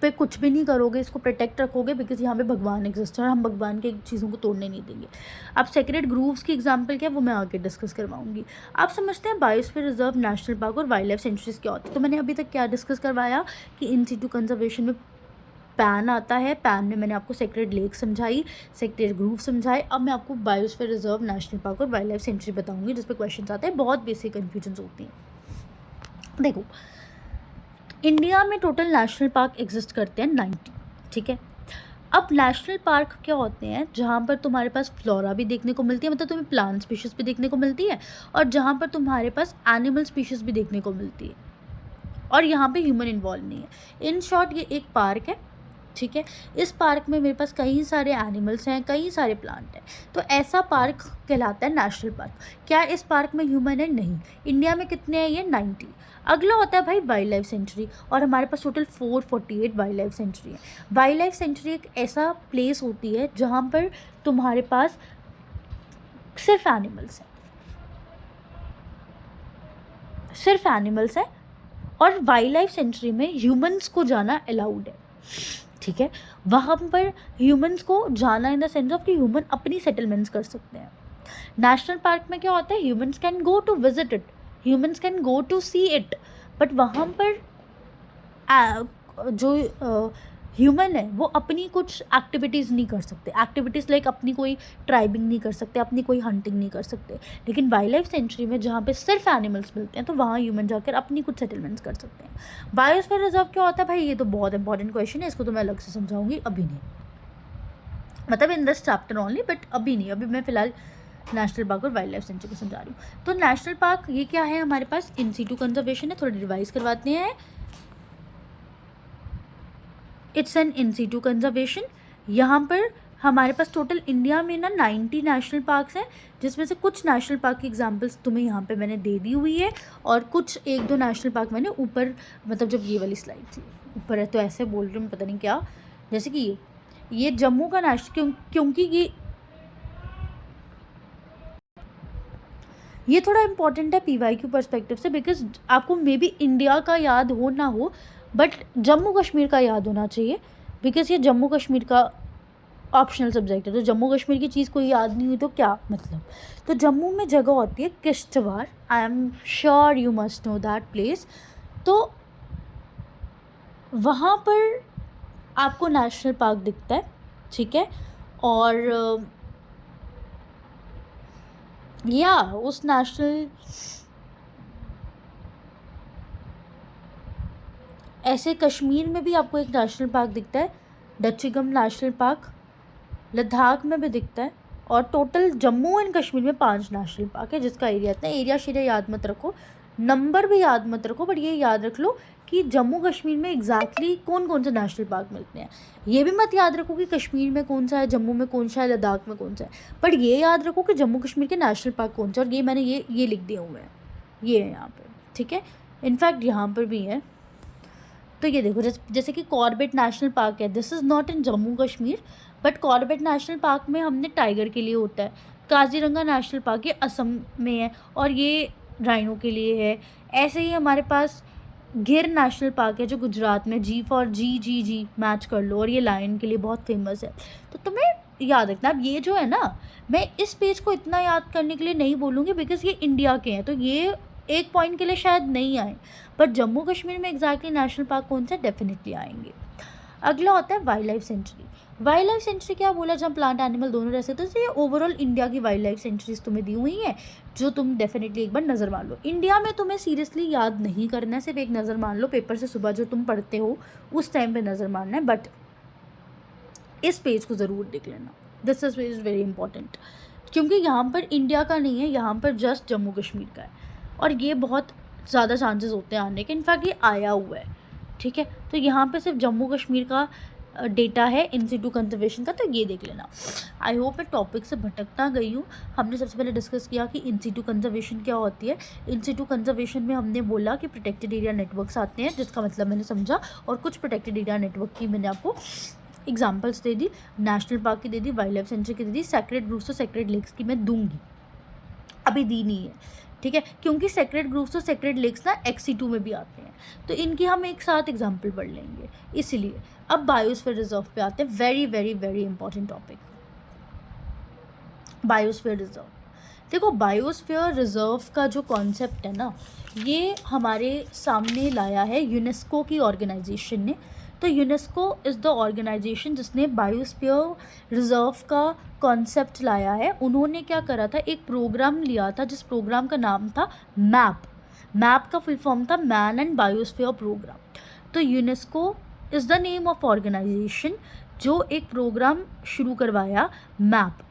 पे कुछ भी नहीं करोगे, इसको प्रोटेक्ट रखोगे बिकॉज यहाँ पे भगवान एग्जिस्ट है और हम भगवान के चीज़ों को तोड़ने नहीं देंगे। अब सेक्रेड ग्रूव्स की एग्जांपल क्या है वो मैं आगे डिस्कस करवाऊंगी। आप समझते हैं बायोस्फीयर रिजर्व, नेशनल पार्क और वाइल्ड लाइफ सेंचुरीज क्या होती है। तो मैंने अभी तक क्या डिस्कस करवाया कि इन सीटू कंजर्वेशन में पैन आता है, पैन में मैंने आपको सेक्रेड लेक समझाई, सेक्रेड ग्रूव समझाए। अब मैं आपको बायोस्फीयर रिजर्व, नेशनल पार्क और वाइल्ड लाइफ सेंचुरी बताऊंगी जिस पर क्वेश्चन आते हैं, बहुत बेसिक कन्फ्यूजन होती हैं। देखो, इंडिया में टोटल नेशनल पार्क एग्जिस्ट करते हैं 90, ठीक है। अब नेशनल पार्क क्या होते हैं, जहाँ पर तुम्हारे पास फ्लोरा भी देखने को मिलती है, मतलब तुम्हें प्लांट स्पीशीज़ भी देखने को मिलती है, और जहाँ पर तुम्हारे पास एनिमल स्पीशीज़ भी देखने को मिलती है, और यहाँ पे ह्यूमन इन्वॉल्व नहीं है। इन शॉर्ट ये एक पार्क है, ठीक है। इस पार्क में मेरे पास कई सारे एनिमल्स हैं, कई सारे प्लांट हैं, तो ऐसा पार्क कहलाता है नेशनल पार्क। क्या इस पार्क में ह्यूमन है? नहीं। इंडिया में कितने हैं? ये 90। अगला होता है भाई वाइल्ड लाइफ सेंचुरी, और हमारे पास टोटल 448 वाइल्ड लाइफ सेंचुरी है। वाइल्ड लाइफ सेंचुरी एक ऐसा प्लेस होती है जहाँ पर तुम्हारे पास सिर्फ एनिमल्स हैं, सिर्फ एनिमल्स हैं, और वाइल्ड लाइफ सेंचुरी में ह्यूमंस को जाना अलाउड है, ठीक है। वहाँ पर ह्यूमंस को जाना इन द सेंस ऑफ कि ह्यूमन अपनी सेटलमेंट्स कर सकते हैं। नेशनल पार्क में क्या होता है, humans can go to visit it, humans can go to see it, but वहाँ पर जो ह्यूमन है वो अपनी कुछ एक्टिविटीज़ नहीं कर सकते, एक्टिविटीज़ लाइक अपनी कोई ट्राइबिंग नहीं कर सकते, अपनी कोई हंटिंग नहीं कर सकते। लेकिन वाइल्ड लाइफ सेंचुरी में जहाँ पे सिर्फ एनिमल्स मिलते हैं, तो वहाँ ह्यूमन जाकर अपनी कुछ सेटलमेंट्स कर सकते हैं। बायोस्फीयर रिजर्व क्या होता है भाई, ये तो बहुत इंपॉर्टेंट क्वेश्चन है, इसको तो मैं अलग से समझाऊंगी, अभी नहीं, मतलब in this chapter only, but अभी नहीं, अभी मैं फिलहाल नेशनल पार्क और वाइल्ड लाइफ सेंचुरी को समझा रही हूँ। तो नेशनल पार्क ये क्या है, हमारे पास इन सीटू कंजर्वेशन है, थोड़ा रिवाइज करवाते हैं। It's an in situ conservation. यहाँ पर हमारे पास टोटल इंडिया में ना 90 नेशनल पार्क्स हैं, जिसमें से कुछ नेशनल पार्क की एग्जांपल्स तुम्हें यहाँ पे मैंने दे दी हुई है, और कुछ एक दो नेशनल पार्क मैंने ऊपर, मतलब जब ये वाली स्लाइड थी ऊपर है तो ऐसे बोल रही हूँ, पता नहीं क्या, जैसे कि ये जम्मू का नेशनल, क्योंकि ये थोड़ा इंपॉर्टेंट है PYQ पर्सपेक्टिव से, बिकॉज आपको मे बी इंडिया का याद हो ना हो, बट जम्मू कश्मीर का याद होना चाहिए, बिकॉज ये जम्मू कश्मीर का ऑप्शनल सब्जेक्ट है। तो जम्मू कश्मीर की चीज़ कोई याद नहीं हुई तो क्या मतलब। तो जम्मू में जगह होती है Kishtwar, I am sure you must know that place. तो वहाँ पर आपको नेशनल पार्क दिखता है, ठीक है, और या उस नेशनल, ऐसे कश्मीर में भी आपको एक नेशनल पार्क दिखता है, डचिगम नेशनल पार्क, लद्दाख में भी दिखता है, और टोटल जम्मू एंड कश्मीर में 5 नेशनल पार्क है, जिसका एरिया इतना, एरिया शेरिया याद मत रखो, नंबर भी याद मत रखो, बट ये याद रख लो कि जम्मू कश्मीर में एग्जैक्टली कौन कौन से नेशनल पार्क मिलते हैं। ये भी मत याद रखो कि कश्मीर में कौन सा है, जम्मू में कौन सा है, लद्दाख में कौन सा है, बट ये याद रखो कि जम्मू कश्मीर के नेशनल पार्क कौन सा, और ये मैंने ये लिख दिए हुए हैं, ये है यहाँ पर, ठीक है। इनफैक्ट यहाँ पर भी है, तो ये देखो, जैसे कि कॉर्बेट नेशनल पार्क है, this is not in Jammu Kashmir, but Corbett national park में हमने टाइगर के लिए होता है। काजीरंगा नेशनल पार्क ये असम में है, और ये राइनो के लिए है। ऐसे ही हमारे पास गिर नेशनल पार्क है जो गुजरात में, जी फॉर जी मैच कर लो, और ये लायन के लिए बहुत फेमस है। तो तुम्हें याद रखना। अब ये जो है ना, मैं इस पेज को इतना याद करने के लिए नहीं बोलूँगी बिकॉज ये इंडिया के हैं, तो ये एक पॉइंट के लिए शायद नहीं आए, बट जम्मू कश्मीर में एग्जैक्टली नेशनल पार्क कौन सा डेफिनेटली आएंगे। अगला होता है wild life sanctuary. Wild life sanctuary क्या बोला, जहाँ प्लांट एनिमल दोनों रह सकते हैं। तो ये ओवरऑल इंडिया की वाइल्ड लाइफ सेंचुरीज तुम्हें दी हुई हैं, जो तुम डेफिनेटली एक बार नज़र मार लो। इंडिया में तुम्हें सीरियसली याद नहीं करना है, सिर्फ एक नज़र मान लो, पेपर से सुबह जो तुम पढ़ते हो उस टाइम पे नज़र मारना है। बट इस पेज को ज़रूर देख लेना, this is page very important, क्योंकि यहाँ पर इंडिया का नहीं है, यहाँ पर जस्ट जम्मू कश्मीर का है और ये बहुत ज़्यादा चांसेस होते हैं आने के, इनफैक्ट ये आया हुआ है, ठीक है। तो यहाँ पे सिर्फ जम्मू कश्मीर का डेटा है इन सिटू कंजर्वेशन का, तो ये देख लेना। आई होप मैं टॉपिक से भटकता गई हूँ। हमने सबसे पहले डिस्कस किया कि इन सिटू कंजर्वेशन क्या होती है। इन सिटू कंजर्वेशन में हमने बोला कि प्रोटेक्टेड एरिया नेटवर्क्स आते हैं, जिसका मतलब मैंने समझा, और कुछ प्रोटेक्टेड एरिया नेटवर्क की मैंने आपको एग्जाम्पल्स दे दी, नेशनल पार्क की दे दी, वाइल्ड लाइफ सेंचुरी की दे दी, सेक्रेड ग्रुप्स और सेक्रेड लेक्स की मैं दूंगी, अभी दी नहीं है, ठीक है, क्योंकि सेक्रेड ग्रुप्स और सेक्रेड लेक्स ना XC2 में भी आते हैं, तो इनकी हम एक साथ एग्जाम्पल पढ़ लेंगे। इसलिए अब बायोस्फीयर रिजर्व पे आते हैं, very very very important topic, biosphere reserve. देखो बायोस्फीयर रिजर्व का जो कॉन्सेप्ट है ना, ये हमारे सामने लाया है यूनेस्को की ऑर्गेनाइजेशन ने। तो यूनेस्को इज़ द ऑर्गेनाइजेशन जिसने बायोस्फीयर रिजर्व का कॉन्सेप्ट लाया है। उन्होंने क्या करा था, एक प्रोग्राम लिया था जिस प्रोग्राम का नाम था मैप का फुल फॉर्म था मैन एंड बायोस्फीयर प्रोग्राम। तो UNESCO is the name of organisation जो एक प्रोग्राम शुरू करवाया, मैप।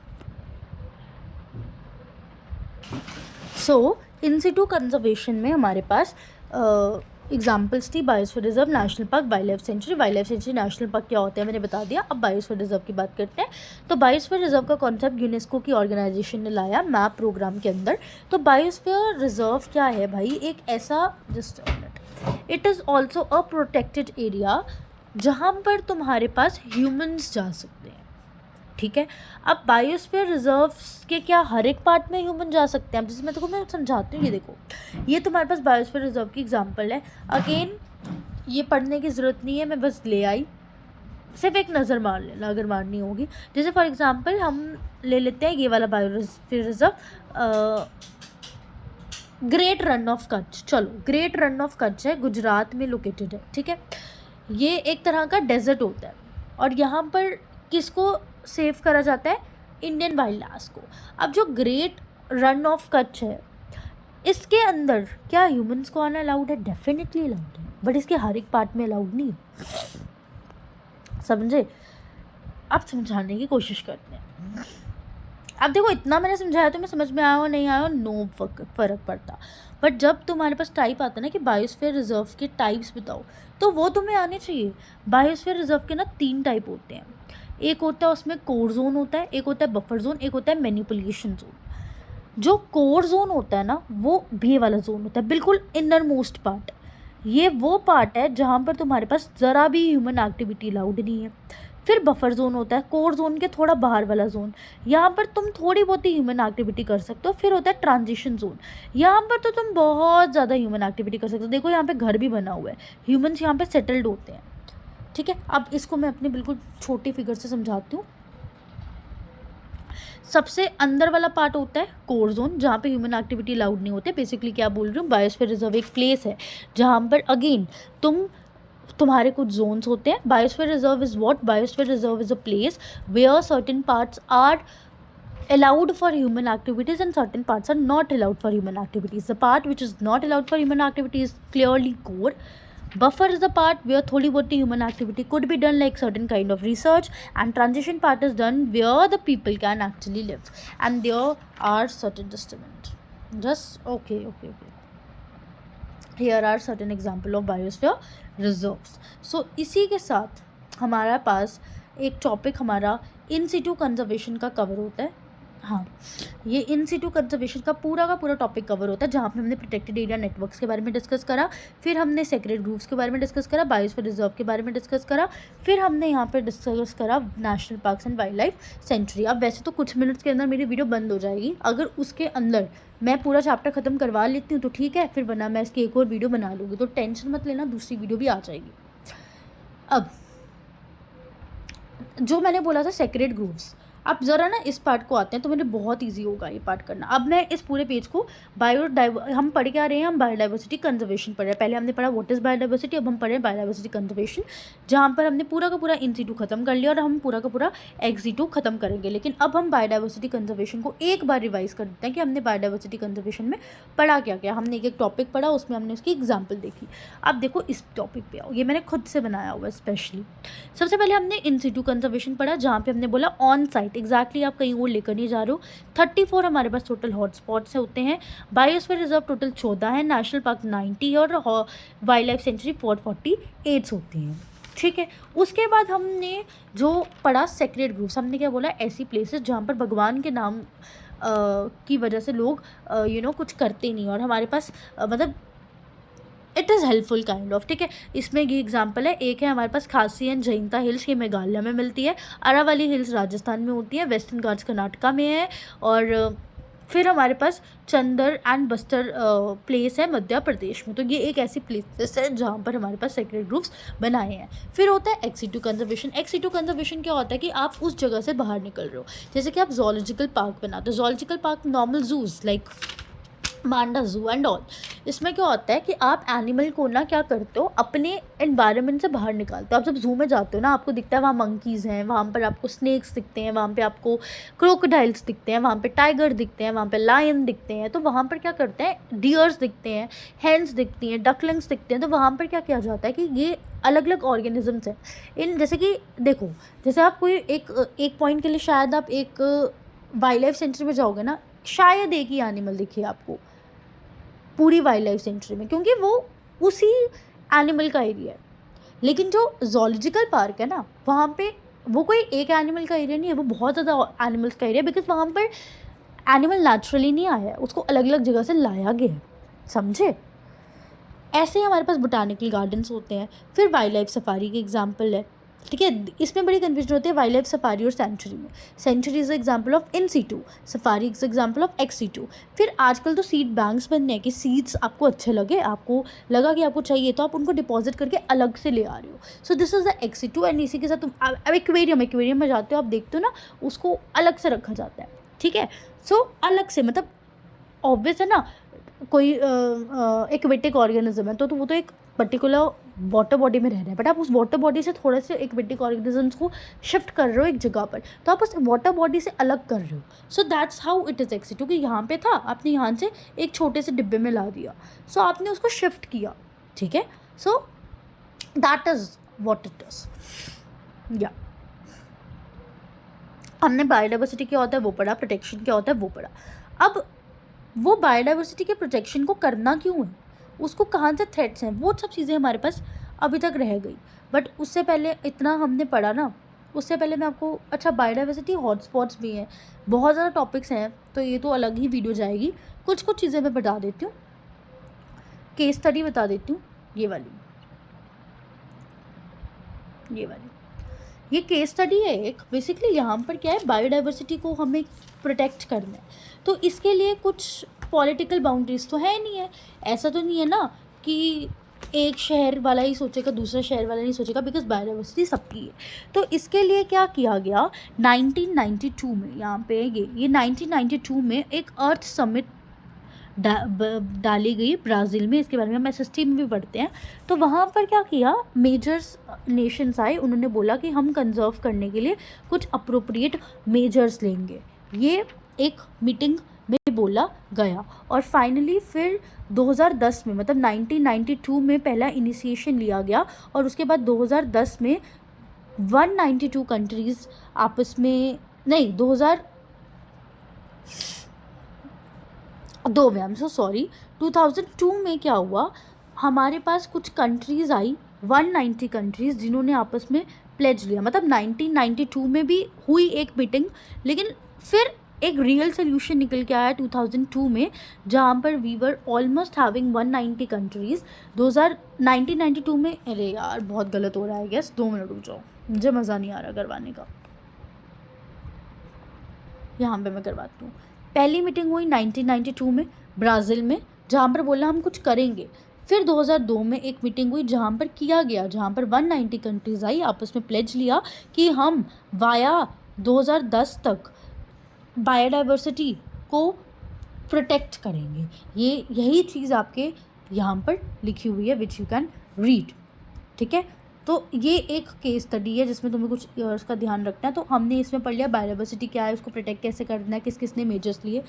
सो इन सिटू कंजर्वेशन में हमारे पास एग्जाम्पल्स थी biosphere reserve, national park, wild life sanctuary. Wild life sanctuary, national park क्या होता है मैंने बता दिया। अब बायोस्फीयर रिजर्व की बात करते हैं। तो बायोस्फीयर रिजर्व का कॉन्सेप्ट यूनेस्को की ऑर्गेनाइजेशन ने लाया मैप प्रोग्राम के अंदर। तो बायोस्फीयर रिजर्व क्या है भाई, एक ऐसा, just it is also a protected area जहाँ पर तुम्हारे पास ह्यूमन्स जा सकते हैं, ठीक है। अब बायोस्फीयर रिजर्व के क्या हर एक पार्ट में ह्यूमन जा सकते हैं। अब जैसे मैं समझाती हूँ, ये देखो, ये तुम्हारे पास बायोस्फीयर रिजर्व की एग्जांपल है। अगेन ये पढ़ने की ज़रूरत नहीं है, मैं बस ले आई, सिर्फ एक नज़र मार लेना अगर मारनी होगी। जैसे फॉर एग्जांपल हम ले लेते हैं ये वाला biosphere reserve, great run of Kutch. चलो, ग्रेट रन ऑफ कच्छ है, गुजरात में लोकेटेड है, ठीक है। ये एक तरह का डेजर्ट होता है और यहाँ पर किसको सेव करा जाता है, इंडियन वाइल्ड लाइफ को। अब जो ग्रेट रन ऑफ कच्छ है, इसके अंदर क्या ह्यूमंस को आना अलाउड है? डेफिनेटली अलाउड है, बट इसके हर एक पार्ट में अलाउड नहीं है, समझे। अब समझाने की कोशिश करते हैं। अब देखो, इतना मैंने समझाया, तो मैं समझ में आया हो नहीं आया हो, नो फ़र्क पड़ता। बट जब तुम्हारे पास टाइप आता है ना कि बायोस्फीयर रिजर्व के टाइप्स बताओ, तो वो तुम्हें आने चाहिए। बायोस्फीयर रिजर्व के ना 3 टाइप होते हैं। एक होता है उसमें कोर जोन होता है, एक होता है बफर जोन, एक होता है मैनिपुलेशन जोन। जो कोर जोन होता है ना, वो भी वाला जोन होता है, बिल्कुल इनर मोस्ट पार्ट। ये वो पार्ट है जहाँ पर तुम्हारे पास ज़रा भी ह्यूमन एक्टिविटी अलाउड नहीं है। फिर बफर जोन होता है, कोर जोन के थोड़ा बाहर वाला जोन, यहाँ पर तुम थोड़ी बहुत ही ह्यूमन एक्टिविटी कर सकते हो। फिर होता है ट्रांजिशन जोन, यहाँ पर तो तुम बहुत ज़्यादा ह्यूमन एक्टिविटी कर सकते हो। देखो यहाँ पे घर भी बना हुआ है, ह्यूमन्स यहाँ पे सेटल्ड होते हैं, ठीक है। अब इसको मैं अपने बिल्कुल छोटी फिगर से समझाती हूँ। सबसे अंदर वाला पार्ट होता है कोर जोन, जहाँ पे ह्यूमन एक्टिविटी अलाउड नहीं होते। बेसिकली क्या बोल रही हूँ, बायोस्फीयर रिजर्व एक प्लेस है जहाँ पर अगेन तुम्हारे कुछ जोन्स होते हैं। Biosphere reserve is what, biosphere reserve is a place where certain parts are allowed for human activities and certain parts are not allowed for human activities. The part which is not allowed for human activity is clearly core. Buffer is the part where thodi bahut human activity could be done, like certain kind of research, and transition part is done where the people can actually live and there are certain disturbance. Just okay. Here are certain example of biosphere reserves. So इसी के साथ हमारा पास एक topic हमारा इन Situ conservation का cover होता है। हाँ, ये इन सिटू कंजर्वेशन का पूरा टॉपिक कवर होता है, जहाँ पे हमने प्रोटेक्टेड एरिया नेटवर्क्स के बारे में डिस्कस करा, फिर हमने सेक्रेड ग्रुप्स के बारे में डिस्कस करा, बायोस्फीयर रिजर्व के बारे में डिस्कस करा, फिर हमने यहाँ पे डिस्कस करा national parks and wild life sanctuary. अब वैसे तो कुछ मिनट्स के अंदर मेरी वीडियो बंद हो जाएगी, अगर उसके अंदर मैं पूरा चैप्टर ख़त्म करवा लेती हूँ तो ठीक है, फिर वरना मैं इसकी एक और वीडियो बना लूँगी, तो टेंशन मत लेना, दूसरी वीडियो भी आ जाएगी। अब जो मैंने बोला था सेक्रेड ग्रुप्स, अब ज़रा ना इस पार्ट को आते हैं, तो मेरे बहुत ईजी होगा ये पार्ट करना। अब मैं इस पूरे पेज को हम पढ़ के आ रहे हैं, हम बायोडाइवर्सिटी कंजर्वेशन पढ़ रहे हैं। पहले हमने पढ़ा व्हाट इज़ बायोडाइवर्सिटी, अब हम पढ़ रहे हैं बायोडाइवर्सिटी कंजर्वेशन, जहाँ पर हमने पूरा का पूरा इन सीटू खत्म कर लिया और हम पूरा का पूरा एक्स सीटू खत्म करेंगे। लेकिन अब हम बायोडाइवर्सिटी कंजर्वेशन को एक बार रिवाइज कर देते हैं कि हमने बायोडाइवर्सिटी कंजर्वेशन में पढ़ा क्या क्या। हमने एक टॉपिक पढ़ा, उसमें हमने उसकी एग्जाम्पल देखी। अब देखो इस टॉपिक पे आओ, ये मैंने खुद से बनाया हुआ स्पेशली। सबसे पहले हमने इन सीटू कंजर्वेशन पढ़ा, जहाँ पे हमने बोला ऑन साइट, एग्जैक्टली आप कहीं और लेकर नहीं जा रहे हो। 34 हमारे पास टोटल हॉटस्पॉट्स होते हैं, बायोस्फीयर रिजर्व टोटल 14 है, नेशनल पार्क 90 है और वाइल्ड लाइफ सेंचुरी 448 होती हैं। ठीक है, उसके बाद हमने जो पढ़ा सेक्रेड ग्रुप्स, हमने क्या बोला, ऐसी प्लेसेस जहाँ पर भगवान के नाम की वजह से लोग कुछ करते नहीं, और हमारे पास मतलब it is helpful kind of. ठीक है, इसमें ये एग्जांपल है, एक है हमारे पास खासी एंड जयंता हिल्स, ये मेघालय में मिलती है, अरावली हिल्स राजस्थान में होती है, वेस्टर्न घाट्स कर्नाटका में है, और फिर हमारे पास चंदर एंड बस्तर प्लेस है मध्य प्रदेश में। तो ये एक ऐसी प्लेसेस है जहाँ पर हमारे पास सेक्रेड ग्रुप्स बनाए हैं। फिर होता है एक्सीटू कंजर्वेशन। एक्सीटू कंजर्वेशन क्या होता है कि आप उस जगह से बाहर निकल रहे हो, जैसे कि आप जोलॉजिकल पार्क बनाते हो। Zoological park normal zoos like मांडा जू एंड ऑल। इसमें क्या होता है कि आप एनिमल को ना क्या करते हो, अपने एनवायरनमेंट से बाहर निकालते हो। आप जब जू में जाते हो ना, आपको दिखता है वहाँ मंकीज़ हैं, वहाँ पर आपको स्नेक्स दिखते हैं, वहाँ पे आपको क्रोकोडाइल्स दिखते हैं, वहाँ पे टाइगर दिखते हैं, वहाँ पे लायन दिखते हैं। तो वहाँ पर क्या करते हैं, डियर्स दिखते हैं, हेन्स दिखती हैं, डकलिंग्स दिखते हैं। तो वहाँ पर क्या किया जाता है कि ये अलग अलग ऑर्गेनिजम्स हैं इन, जैसे कि देखो, जैसे आप कोई एक पॉइंट के लिए शायद आप एक वाइल्ड लाइफ सेंचुरी में जाओगे ना, शायद एक ही एनिमल दिखे आपको पूरी वाइल्ड लाइफ सेंचुरी में, क्योंकि वो उसी एनिमल का एरिया है। लेकिन जो जोलॉजिकल पार्क है ना, वहाँ पे वो कोई एक एनिमल का एरिया नहीं है, वो बहुत ज़्यादा एनिमल्स का एरिया, बिकॉज वहाँ पर एनिमल नेचुरली नहीं आया है, उसको अलग अलग जगह से लाया गया है, समझे। ऐसे ही हमारे पास बोटानिकल गार्डन्स होते हैं। फिर वाइल्ड लाइफ सफारी की एग्जांपल है। ठीक है, इसमें बड़ी कन्फ्यूजन होती है वाइल्ड लाइफ सफारी और सेंचुरी में। Sanctuary is example of in situ, safari is example of ex situ. फिर आजकल तो सीड बैंक्स बनने हैं कि सीड्स आपको अच्छे लगे, आपको लगा कि आपको चाहिए, तो आप उनको डिपॉजिट करके अलग से ले आ रहे हो। So this is the ex situ. And इसी के साथ तुम अब एक्वेरियम में जाते हो, आप देखते हो ना, उसको अलग से रखा जाता है। ठीक है, सो अलग से, मतलब ऑब्वियस है ना, कोई एक्वेटिक ऑर्गेनिज्म है तो वो तो एक पर्टिकुलर वाटर बॉडी में रह रहा है, बट आप उस वाटर बॉडी से थोड़ा से एक्वेटिक ऑर्गेनिजम्स को शिफ्ट कर रहे हो एक जगह पर, तो आप उस वाटर बॉडी से अलग कर रहे हो। So that's how it is exit, क्योंकि यहाँ पे था, आपने यहाँ से एक छोटे से डिब्बे में ला दिया, सो आपने उसको शिफ्ट किया। ठीक है, so that is what it is. या हमने बायोडाइवर्सिटी क्या होता है वो पढ़ा, प्रोटेक्शन क्या होता है वो पढ़ा। अब वो बायोडाइवर्सिटी के प्रोटेक्शन को करना क्यों है, उसको कहाँ से थ्रेट्स हैं, वो सब चीज़ें हमारे पास अभी तक रह गई। बट उससे पहले इतना हमने पढ़ा ना, उससे पहले मैं आपको, अच्छा बायोडाइवर्सिटी हॉटस्पॉट्स भी हैं, बहुत ज़्यादा टॉपिक्स हैं, तो ये तो अलग ही वीडियो जाएगी। कुछ कुछ चीज़ें मैं बता देती हूँ, केस स्टडी बता देती हूँ। ये वाली ये केस स्टडी है एक, बेसिकली यहाँ पर क्या है, बायोडाइवर्सिटी को हमें प्रोटेक्ट करना है, तो इसके लिए कुछ पॉलिटिकल बाउंड्रीज तो है नहीं है। ऐसा तो नहीं है ना कि एक शहर वाला ही सोचेगा, दूसरा शहर वाला नहीं सोचेगा, बिकॉज बायोडाइवर्सिटी सबकी है। तो इसके लिए क्या किया गया 1992 में, यहाँ पे ये 1992 में एक अर्थ समिट डाली गई ब्राज़ील में। इसके बारे में हम SST में भी पढ़ते हैं। तो वहाँ पर क्या किया, मेजर्स नेशंस आए, उन्होंने बोला कि हम कंजर्व करने के लिए कुछ अप्रोप्रिएट मेजर्स लेंगे। ये एक मीटिंग में बोला गया, और फाइनली फिर 2010 में, मतलब 1992 में पहला इनिशिएशन लिया गया, और उसके बाद 2010 में 192 कंट्रीज़ आपस में, नहीं 2002 में, आई एम सो सॉरी, 2002 में क्या हुआ, हमारे पास कुछ कंट्रीज़ आई, 190 कंट्रीज़, जिन्होंने आपस में प्लेज लिया। मतलब 1992 में भी हुई एक मीटिंग, लेकिन फिर एक रियल सोल्यूशन निकल के आया 2002 में, जहाँ पर we were almost having 190 countries. 1992 में, अरे यार बहुत गलत हो रहा है गैस, 2 मिनट रुक जाओ, मुझे मज़ा नहीं आ रहा करवाने का, यहाँ पे मैं करवाती हूँ। पहली मीटिंग हुई 1992 में ब्राज़ील में, जहाँ पर बोला हम कुछ करेंगे। फिर 2002 में एक मीटिंग हुई जहाँ पर किया गया, जहाँ पर 190 कंट्रीज़ आई, आपस में प्लेज लिया कि हम वाया 2010 तक बायोडाइवर्सिटी को प्रोटेक्ट करेंगे। यही चीज़ आपके यहाँ पर लिखी हुई है, विच यू कैन रीड, ठीक है। तो ये एक केस स्टडी है जिसमें तुम्हें कुछ ईयर्स का ध्यान रखना है। तो हमने इसमें पढ़ लिया बायोडाइवर्सिटी क्या है, उसको प्रोटेक्ट कैसे करना है, किस किसने मेजर्स लिए।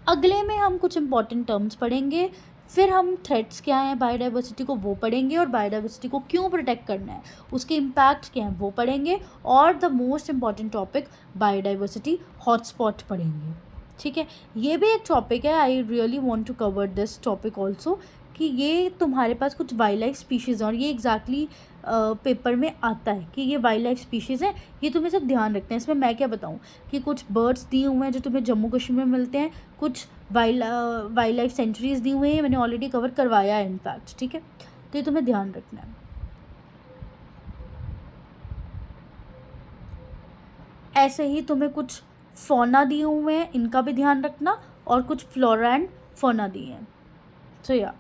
अगले में हम कुछ इंपॉर्टेंट टर्म्स पढ़ेंगे, फिर हम थ्रेट्स क्या हैं बायोडाइवर्सिटी को वो पढ़ेंगे, और बायोडाइवर्सिटी को क्यों प्रोटेक्ट करना है, उसके इम्पैक्ट क्या हैं वो पढ़ेंगे, और the most important topic biodiversity hotspot पढ़ेंगे, ठीक है। ये भी एक टॉपिक है, I really want to cover this topic also, कि ये तुम्हारे पास कुछ वाइल्ड लाइफ स्पीशीज़ हैं, और ये एग्जैक्टली पेपर में आता है कि ये वाइल्ड लाइफ स्पीशीज़ हैं। ये तुम्हें सब ध्यान रखना है। इसमें मैं क्या बताऊँ कि कुछ बर्ड्स दिए हुए हैं जो तुम्हें जम्मू कश्मीर में मिलते हैं, कुछ वाइल्ड लाइफ सेंचुरीज़ दी हुई हैं, मैंने ऑलरेडी कवर करवाया है इनफैक्ट, ठीक है। तो ये तुम्हें ध्यान रखना है। ऐसे ही तुम्हें कुछ फौना दिए हुए हैं, इनका भी ध्यान रखना, और कुछ फ्लोरा एंड फौना दिए हैं। सो या